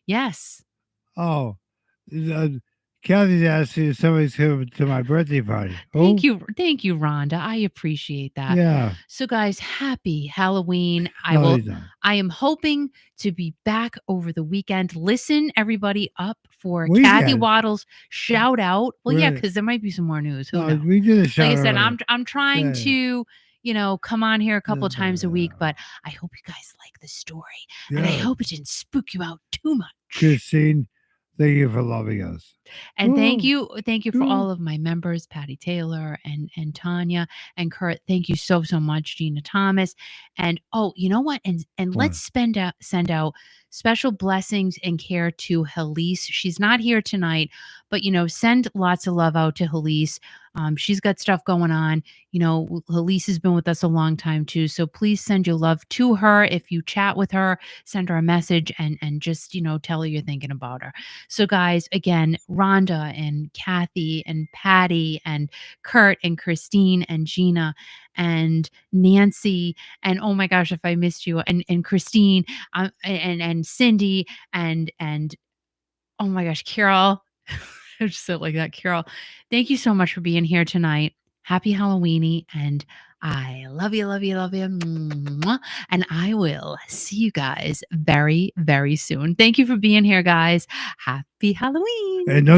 Yes. Oh. Kathy's asking if somebody's coming to my birthday party. Thank Who? you, Rhonda. I appreciate that. Yeah. So, guys, happy Halloween. No, he's not. I am hoping to be back over the weekend. Listen, everybody, up for Kathy Weekend? Waddle's shout out. Well, yeah, Really? because there might be some more news. Who No, knows? we did a shout Like I said, out. I'm trying Yeah. to, come on here a couple of times a week, but I hope you guys like the story, and I Yeah. hope it didn't spook you out too much. Christine, thank you for loving us. And thank Ooh. you for Ooh. all of my members, Patty Taylor and Tanya and Kurt. Thank you so much, Gina Thomas. And oh, you know what? And What? let's send out special blessings and care to Helise. She's not here tonight, but send lots of love out to Helise. She's got stuff going on. Helise has been with us a long time too. So please send your love to her. If you chat with her, send her a message and just, tell her you're thinking about her. So guys, again, Rhonda and Kathy and Patty and Kurt and Christine and Gina and Nancy and oh my gosh, if I missed you and Christine and Cindy and oh my gosh, Carol. I just said it like that, Carol. Thank you so much for being here tonight. Happy Halloweeny, and I love you, love you, love you. Mwah. And I will see you guys very, very soon. Thank you for being here, guys. Happy Halloween. And no